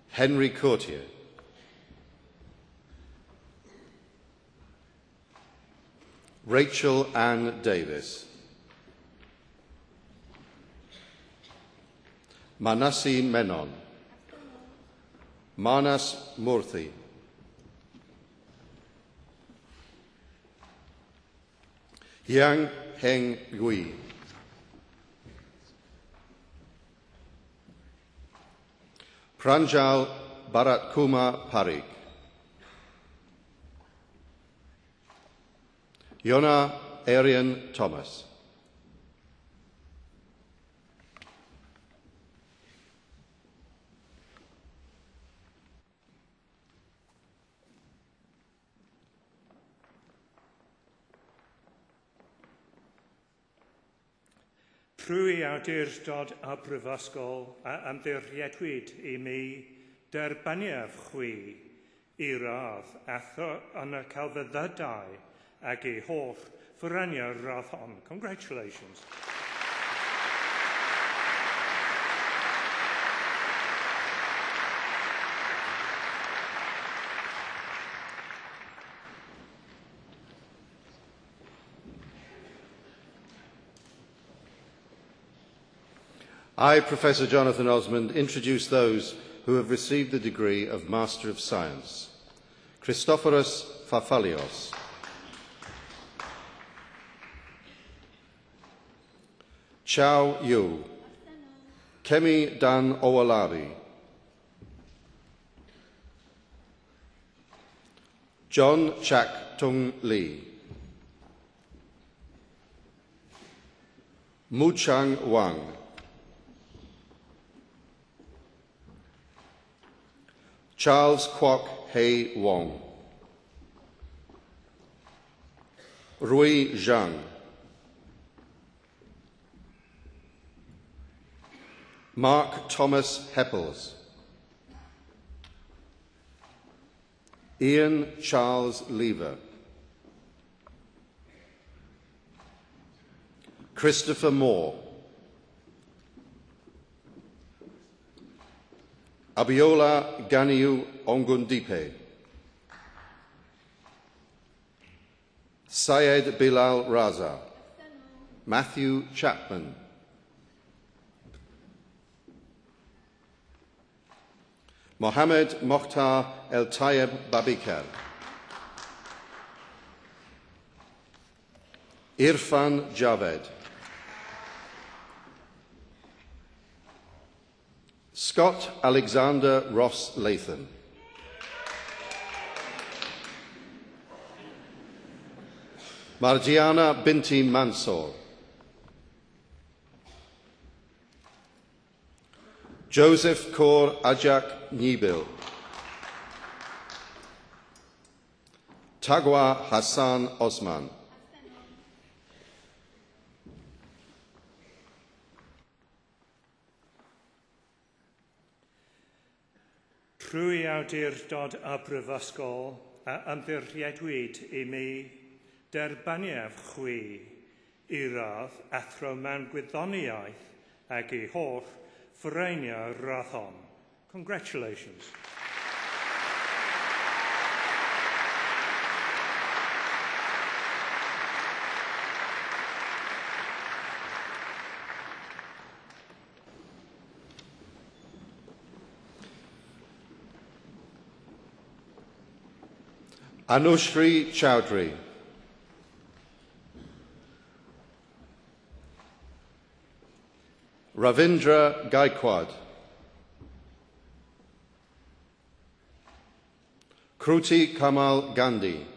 Henry Courtier. Rachel Ann Davis. Manasi Menon. Manas Murthy. Yang Heng Gui. Pranjal Bharatkumar Parikh. Yona Arian Thomas. Trwy awdurdod a brifysgol a ymddiriedwyd I mi derbaniaf chwi I radd atho yn y celfyddydau ac I holl ffraniau radd hon. Congratulations. I, Professor Jonathan Osmond, introduce those who have received the degree of Master of Science. Christoforos Fafalios. Chow Yu. Kemi Dan Owalari. John Chak Tung Lee. Mu Chang Wang. Charles Kwok Hei Wong, Rui Zhang, Mark Thomas Heppels, Ian Charles Lever, Christopher Moore, Abiola Ganiu Ongundipe, Syed Bilal Raza, Matthew Chapman, Mohammed Mokhtar El Tayeb Babikar, Irfan Javed, Scott Alexander Ross Latham, Marjiana Binti Mansour, Joseph Kaur Ajak Nibil, Tagwa Hassan Osman, Trwy awdurdod y Brifysgol a ymddiriedwyd I mi derbaniaf chwi I radd athro mewn gwyddoniaeth ac I holl ffreinio rathon. Congratulations. Anushri Chowdhury, Ravindra Gaikwad, Kruti Kamal Gandhi,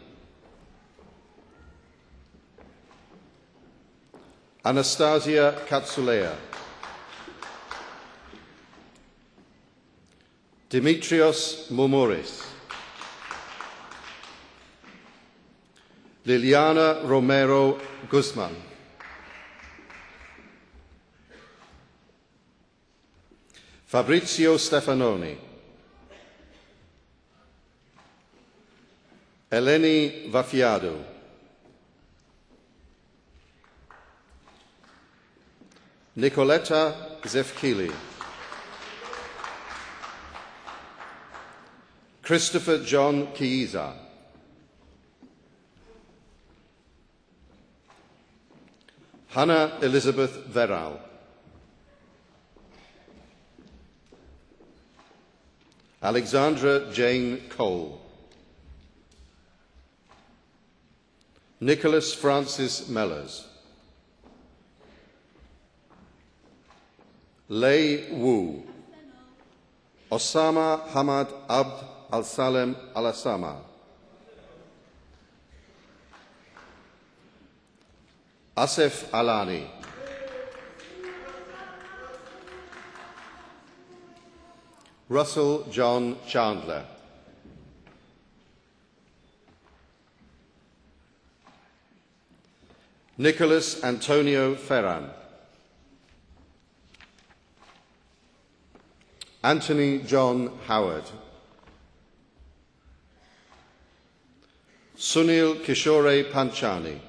Anastasia Katsulea, Dimitrios Moumouris, Liliana Romero Guzman, Fabrizio Stefanoni, Eleni Vafiado, Nicoletta Zefkili, Christopher John Kiiza, Hannah Elizabeth Veral, Alexandra Jane Cole, Nicholas Francis Mellors, Lei Wu, Osama Hamad Abd Al-Salem Al-Asama, Asif Alani, Russell John Chandler, Nicholas Antonio Ferran, Anthony John Howard, Sunil Kishore Panchani,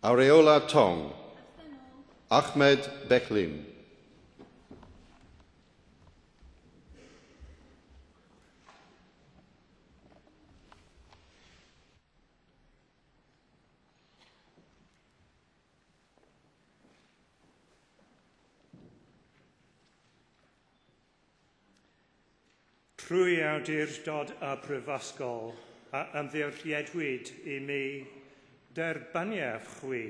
Areola Tong, Ahmed Beklim, Trwy awdurdod y Brifysgol a ymddiriedwyd I mi derbaniaf chwi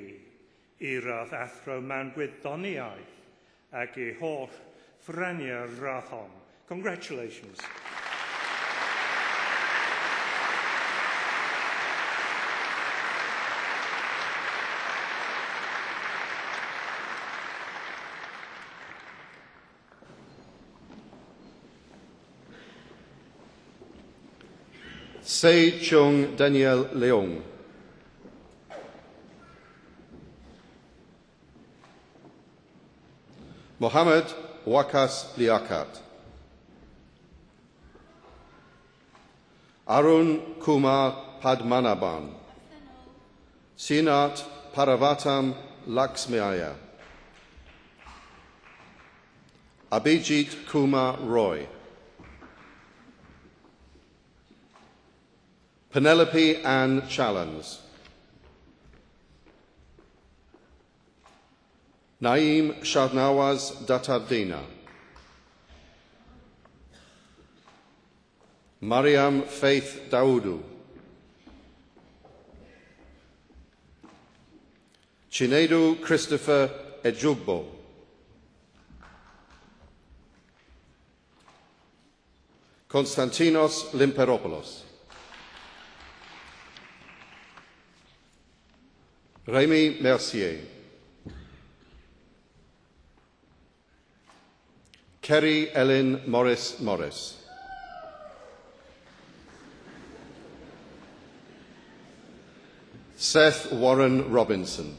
I radd athro mewn gwyddoniaeth ac I holl ffreniau rathon. Congratulations. Se Chung Daniel Leong. Mohammed Wakas Liakat. Arun Kumar Padmanaban. Sinat Paravatam Laxmiaya. Abhijit Kumar Roy. Penelope Ann Challans. Naeem Shahnawaz Datardina. Mariam Faith Daudu. Chinedu Christopher Ejugbo. Konstantinos Limperopoulos. Rémi Mercier. Kerry Ellen Morris Morris. Seth Warren Robinson.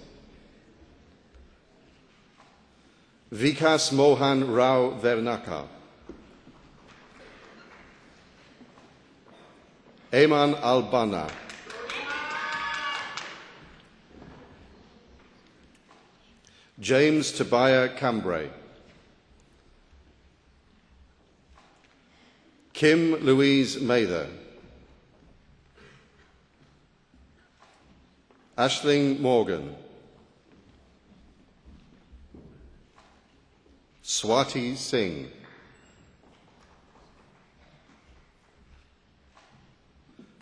Vikas Mohan Rao Vernaka. Eman Albana. James Tobiah Cambray. Kim Louise Mather. Aisling Morgan. Swati Singh.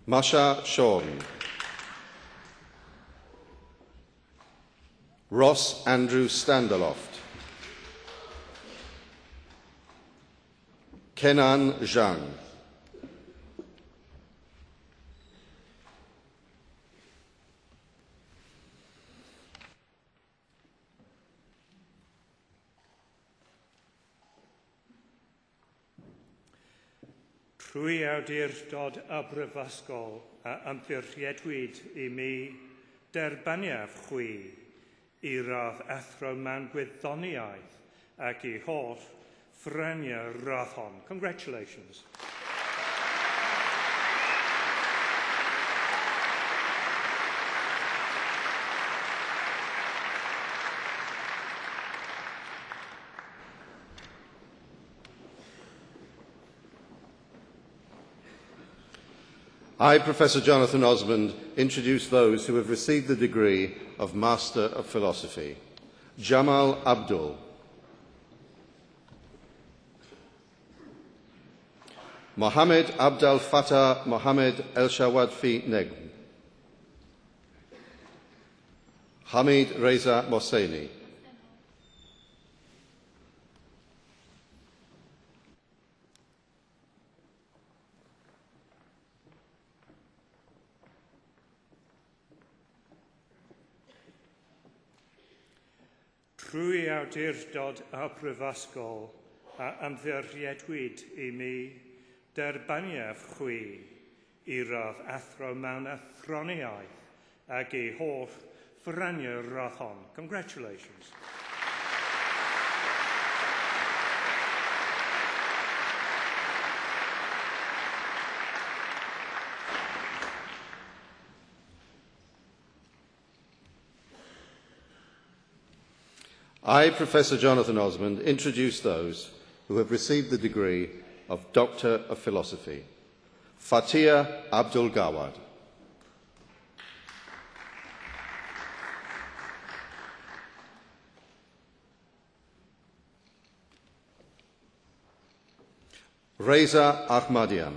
Masha Shawn. Ross Andrew Standaloft. Kenan Zhang. Trwy awdurdod y Brifysgol a ymddiriedwyd I mi derbaniaf chwi I radd athro mewn gwyddoniaeth ac I holl ffreniau radd hon. Congratulations. I, Professor Jonathan Osmond, introduce those who have received the degree of Master of Philosophy. Jamal Abdul. Mohammed Abdel Fattah Mohammed El Shawadfi Negm. Hamid Reza Mohseni. Trwy awdurdod y Brifysgol a ymddiriedwyd I mi derbaniaf chwi I radd athro mewn athroniaeth ac I holl ffreniau radd hon. Congratulations. I, Professor Jonathan Osmond, introduce those who have received the degree of Doctor of Philosophy. Fatia Abdul Gawad. Reza Ahmadian.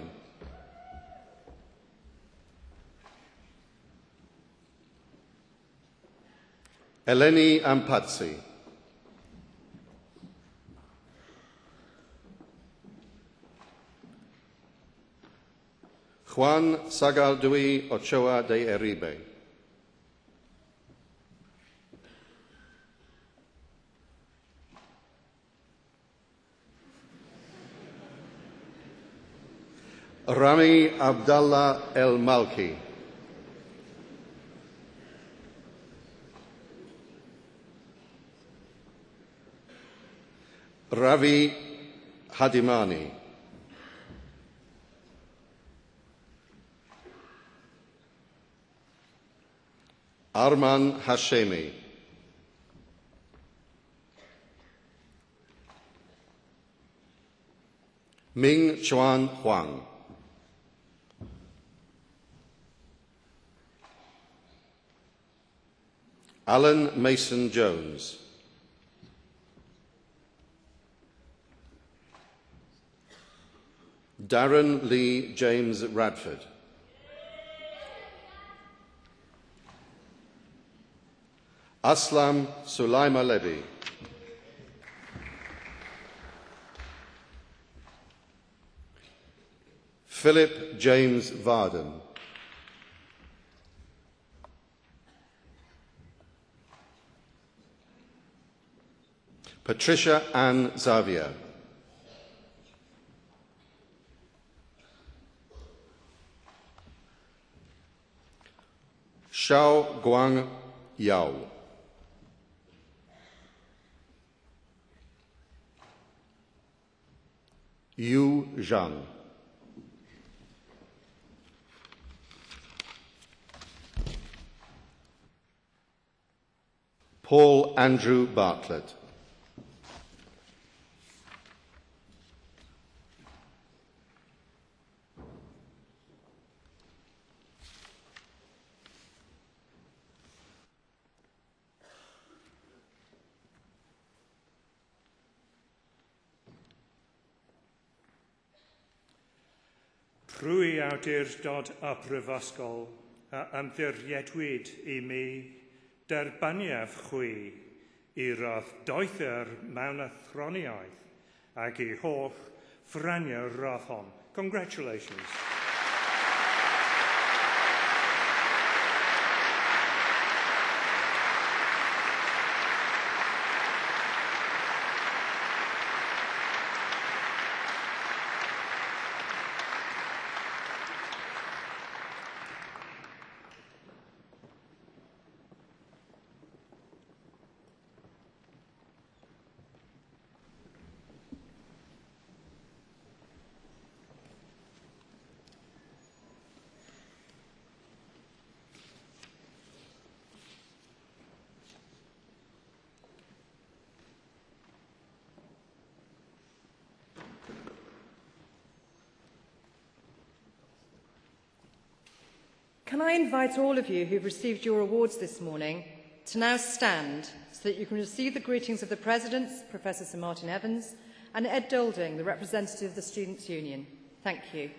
Eleni Ampatsi. Juan Sagaldui Ochoa de Eribe. Rami Abdallah El Malki. Ravi Hadimani. Arman Hashemi. Ming Chuan Huang. Alan Mason Jones. Darren Lee James Radford. Aslam Sulaima Lebi. Philip James Varden. Patricia Ann Xavier. Xiao Guang Yao. Yu Zhang. Paul Andrew Bartlett. Rwy awdurdod y Brifysgol a ymddiriedwyd I mi derbaniaf chwi I rodd doethyr mewn athroniaeth ac I holl ffraniau rodd hon. Congratulations. Can I invite all of you who've received your awards this morning to now stand so that you can receive the greetings of the Presidents, Professor Sir Martin Evans, and Ed Dolding, the representative of the Students' Union. Thank you.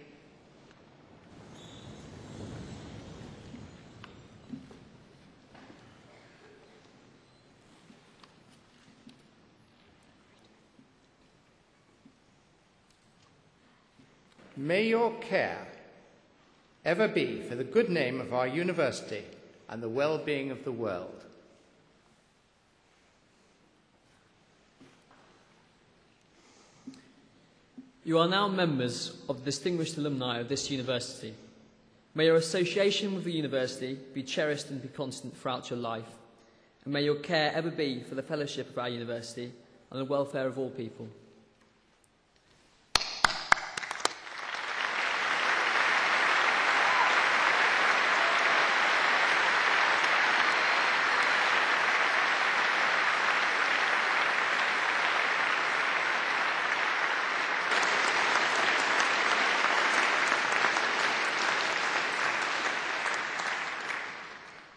May your care ever be for the good name of our university and the well-being of the world. You are now members of the distinguished alumni of this university. May your association with the university be cherished and be constant throughout your life, and may your care ever be for the fellowship of our university and the welfare of all people.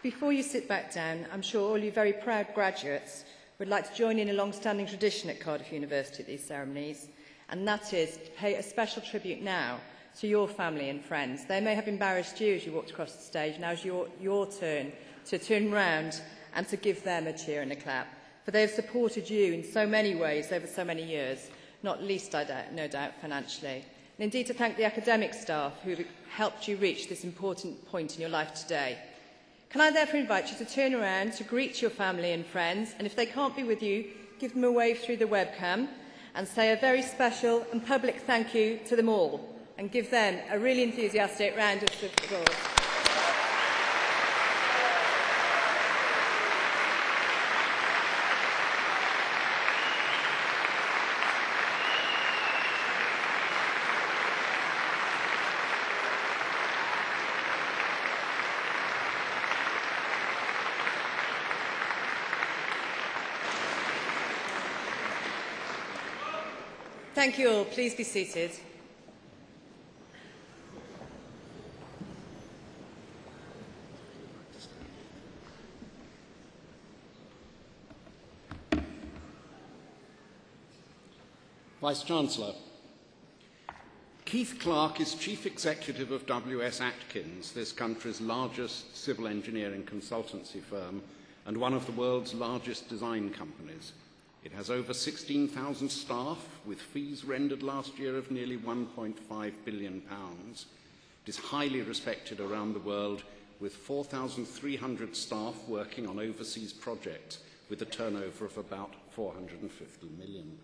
Before you sit back down, I'm sure all you very proud graduates would like to join in a long-standing tradition at Cardiff University at these ceremonies, and that is to pay a special tribute now to your family and friends. They may have embarrassed you as you walked across the stage. Now is your turn to turn round and to give them a cheer and a clap, for they have supported you in so many ways over so many years, not least, no doubt, financially. And indeed to thank the academic staff who have helped you reach this important point in your life today. Can I therefore invite you to turn around to greet your family and friends, and if they can't be with you, give them a wave through the webcam and say a very special and public thank you to them all. and give them a really enthusiastic round of applause. Thank you all. Please be seated. Vice-Chancellor, Keith Clarke is Chief Executive of W.S. Atkins, this country's largest civil engineering consultancy firm and one of the world's largest design companies. It has over 16,000 staff, with fees rendered last year of nearly £1.5 billion. It is highly respected around the world, with 4,300 staff working on overseas projects with a turnover of about £450 million.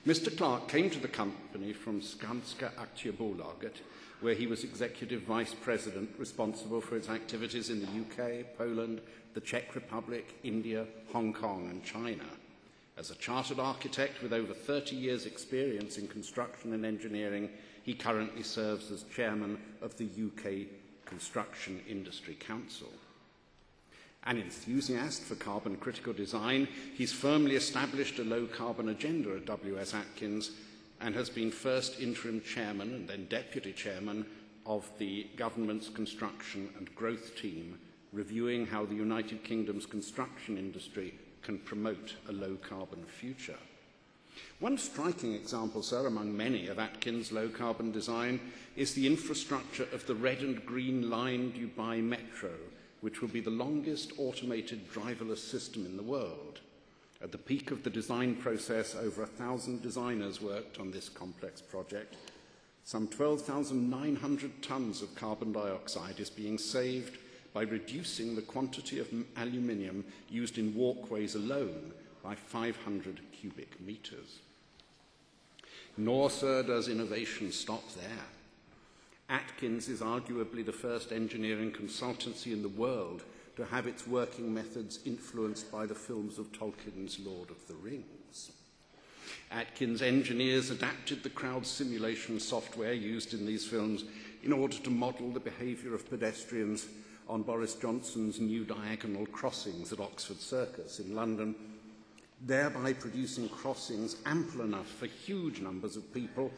Mr. Clarke came to the company from Skanska Aktiebolaget, where he was Executive Vice President responsible for its activities in the UK, Poland, the Czech Republic, India, Hong Kong and China. As a chartered architect with over 30 years' experience in construction and engineering, he currently serves as chairman of the UK Construction Industry Council. An enthusiast for carbon-critical design, he's firmly established a low-carbon agenda at W.S. Atkins and has been first interim chairman and then deputy chairman of the government's construction and growth team, reviewing how the United Kingdom's construction industry can promote a low-carbon future. One striking example, sir, among many of Atkins' low-carbon design is the infrastructure of the red and green line Dubai Metro, which will be the longest automated driverless system in the world. At the peak of the design process, over 1,000 designers worked on this complex project. Some 12,900 tonnes of carbon dioxide is being saved by reducing the quantity of aluminium used in walkways alone by 500 cubic metres. Nor, sir, does innovation stop there. Atkins is arguably the first engineering consultancy in the world to have its working methods influenced by the films of Tolkien's Lord of the Rings. Atkins engineers adapted the crowd simulation software used in these films in order to model the behaviour of pedestrians on Boris Johnson's new diagonal crossings at Oxford Circus in London, thereby producing crossings ample enough for huge numbers of people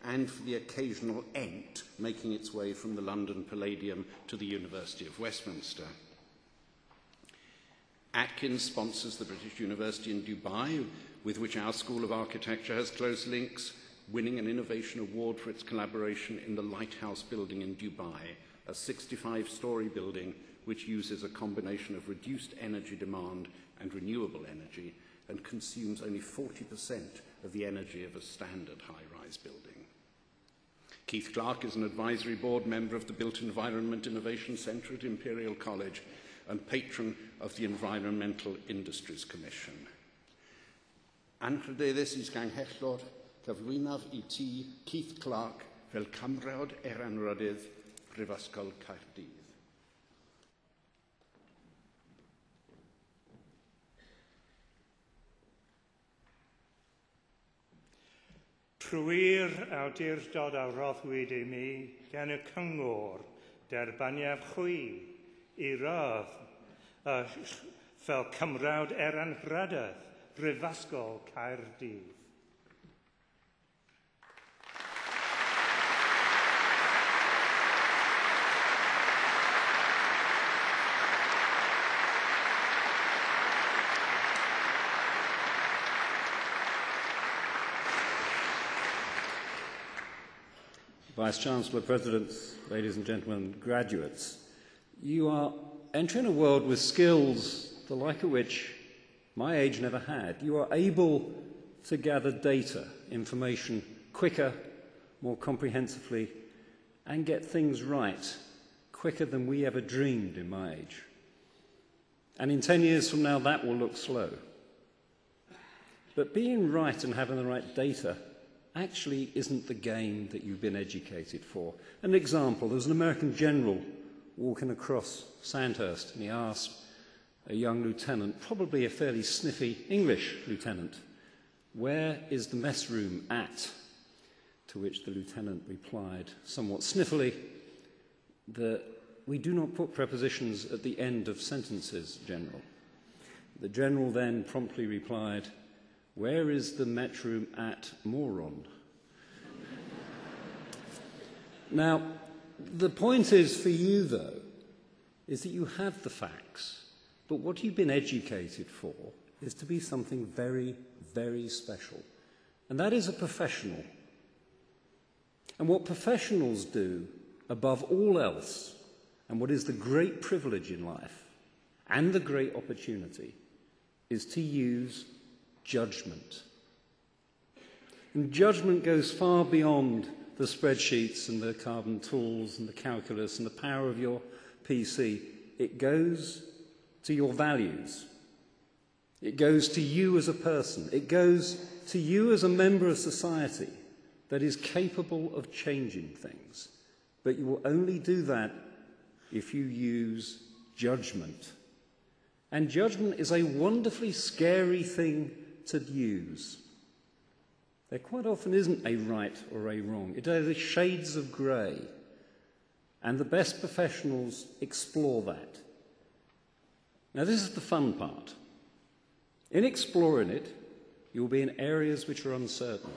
and for the occasional ent making its way from the London Palladium to the University of Westminster. Atkins sponsors the British University in Dubai, with which our School of Architecture has close links, winning an Innovation Award for its collaboration in the Lighthouse building in Dubai, a 65-storey building which uses a combination of reduced energy demand and renewable energy and consumes only 40% of the energy of a standard high-rise building. Keith Clarke is an advisory board member of the Built Environment Innovation Centre at Imperial College and patron of the Environmental Industries Commission. Anrhydeddus is ganghellor cyflwynaf I ti Keith Clarke fel cymrawd eranrydydd Prifysgol Caerdydd. Trwy'r awdurdod a roddwyd I mi gan y cyngor derbaniaf chwi I rodd fel cymrawd eranrydydd Prifysgol Caerdydd. Vice-Chancellor, Presidents, ladies and gentlemen, graduates, you are entering a world with skills the like of which my age never had. You are able to gather data, information quicker, more comprehensively, and get things right quicker than we ever dreamed in my age. And in 10 years from now, that will look slow. But being right and having the right data actually isn't the game that you've been educated for. An example, there's an American general walking across Sandhurst, and he asked a young lieutenant, probably a fairly sniffy English lieutenant, "Where is the mess room at?" To which the lieutenant replied, somewhat sniffily, that we do not put prepositions at the end of sentences, General. The General then promptly replied, "Where is the met room at, moron?" Now, the point is for you, though, is that you have the facts, but what you've been educated for is to be something very, very special. And that is a professional. And what professionals do, above all else, and what is the great privilege in life, and the great opportunity, is to use judgment. And judgment goes far beyond the spreadsheets and the carbon tools and the calculus and the power of your PC. It goes to your values. It goes to you as a person. It goes to you as a member of society that is capable of changing things. But you will only do that if you use judgment. And judgment is a wonderfully scary thing to use. There quite often isn't a right or a wrong. It is shades of grey. And the best professionals explore that. Now, this is the fun part. In exploring it, you'll be in areas which are uncertain,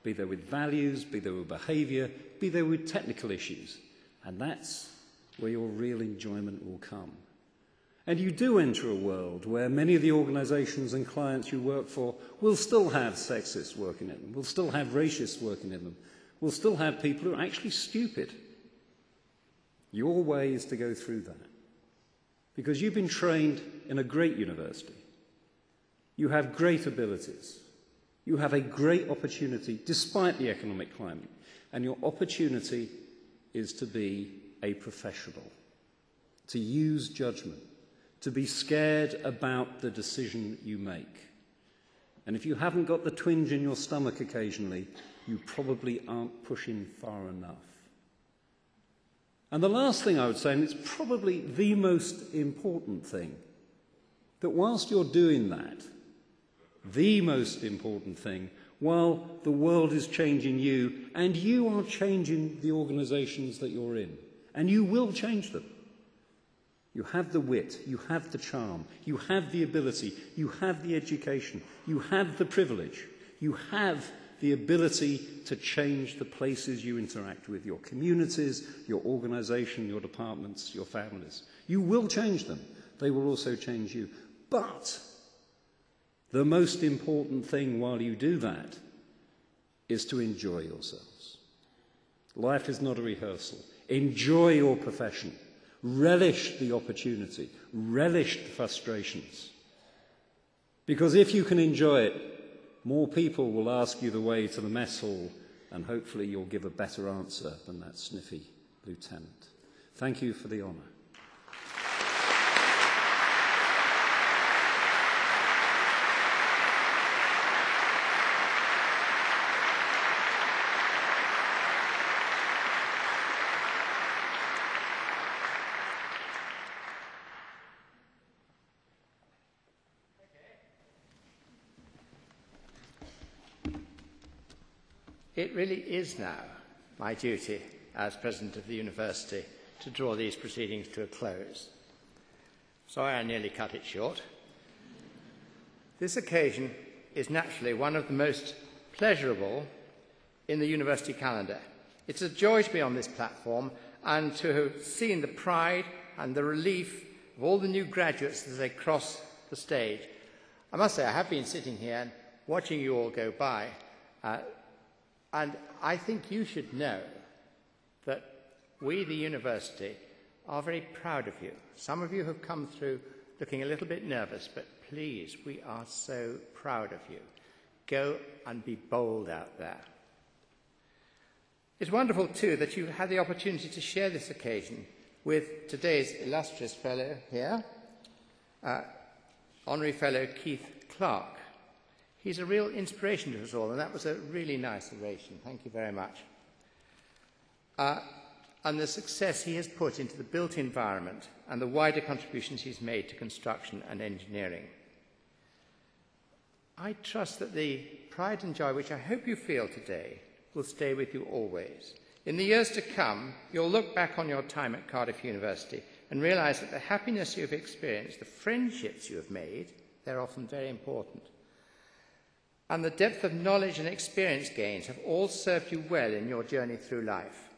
be they with values, be they with behaviour, be they with technical issues. And that's where your real enjoyment will come. And you do enter a world where many of the organisations and clients you work for will still have sexists working in them, will still have racists working in them, will still have people who are actually stupid. Your way is to go through that. Because you've been trained in a great university. You have great abilities. You have a great opportunity despite the economic climate. And your opportunity is to be a professional, to use judgment, to be scared about the decision you make. And if you haven't got the twinge in your stomach occasionally, you probably aren't pushing far enough. And the last thing I would say, and it's probably the most important thing, that whilst you're doing that, the most important thing, while the world is changing you, and you are changing the organisations that you're in, and you will change them. You have the wit, you have the charm, you have the ability, you have the education, you have the privilege, you have the ability to change the places you interact with, your communities, your organisation, your departments, your families. You will change them. They will also change you. But the most important thing while you do that is to enjoy yourselves. Life is not a rehearsal. Enjoy your profession. Relish the opportunity. Relish the frustrations. Because if you can enjoy it, more people will ask you the way to the mess hall, and hopefully you'll give a better answer than that sniffy lieutenant. Thank you for the honour. It really is now my duty as President of the University to draw these proceedings to a close. Sorry I nearly cut it short. This occasion is naturally one of the most pleasurable in the university calendar. It's a joy to be on this platform and to have seen the pride and the relief of all the new graduates as they cross the stage. I must say, I have been sitting here and watching you all go by, and I think you should know that we, the university, are very proud of you. Some of you have come through looking a little bit nervous, but please, we are so proud of you. Go and be bold out there. It's wonderful, too, that you've had the opportunity to share this occasion with today's illustrious fellow here, Honorary Fellow Keith Clark. He's a real inspiration to us all, and that was a really nice oration. Thank you very much. And the success he has put into the built environment and the wider contributions he's made to construction and engineering. I trust that the pride and joy which I hope you feel today will stay with you always. In the years to come, you'll look back on your time at Cardiff University and realise that the happiness you've experienced, the friendships you have made, they're often very important, and the depth of knowledge and experience gains have all served you well in your journey through life.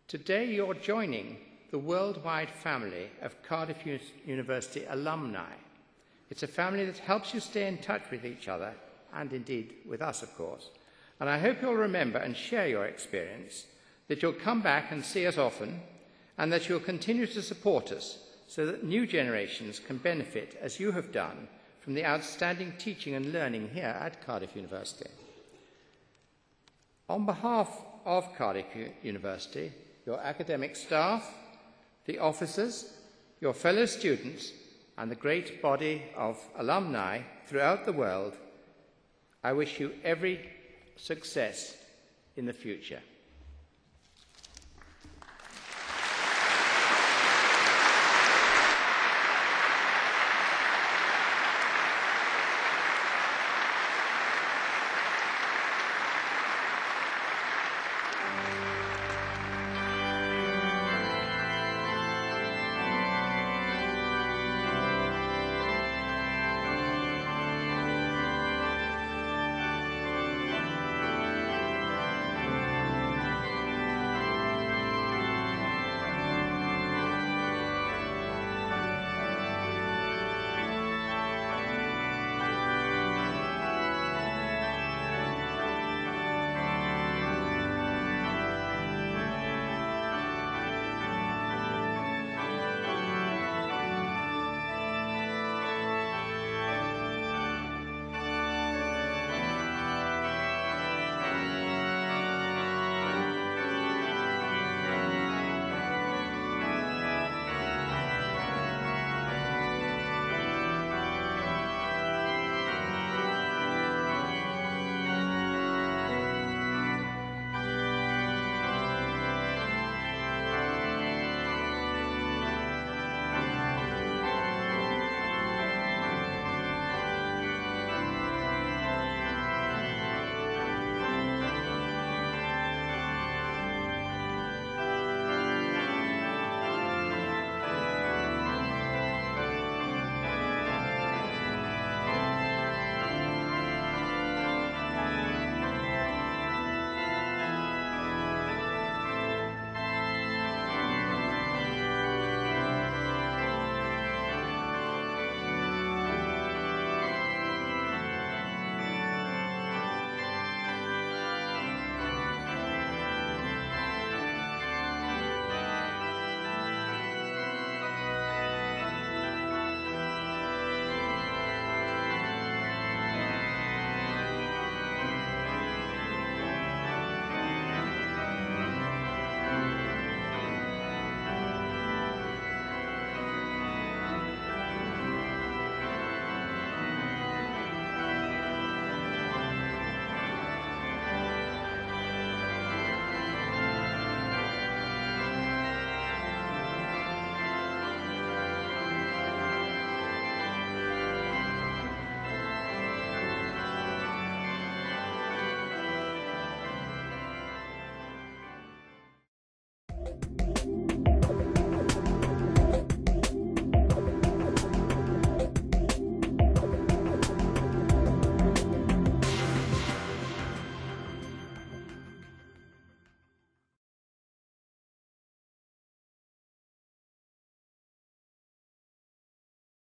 Today you're joining the worldwide family of Cardiff University alumni. It's a family that helps you stay in touch with each other, and indeed with us, of course. And I hope you'll remember and share your experience, that you'll come back and see us often, and that you'll continue to support us so that new generations can benefit, as you have done, from the outstanding teaching and learning here at Cardiff University. On behalf of Cardiff University, your academic staff, the officers, your fellow students, and the great body of alumni throughout the world, I wish you every success in the future.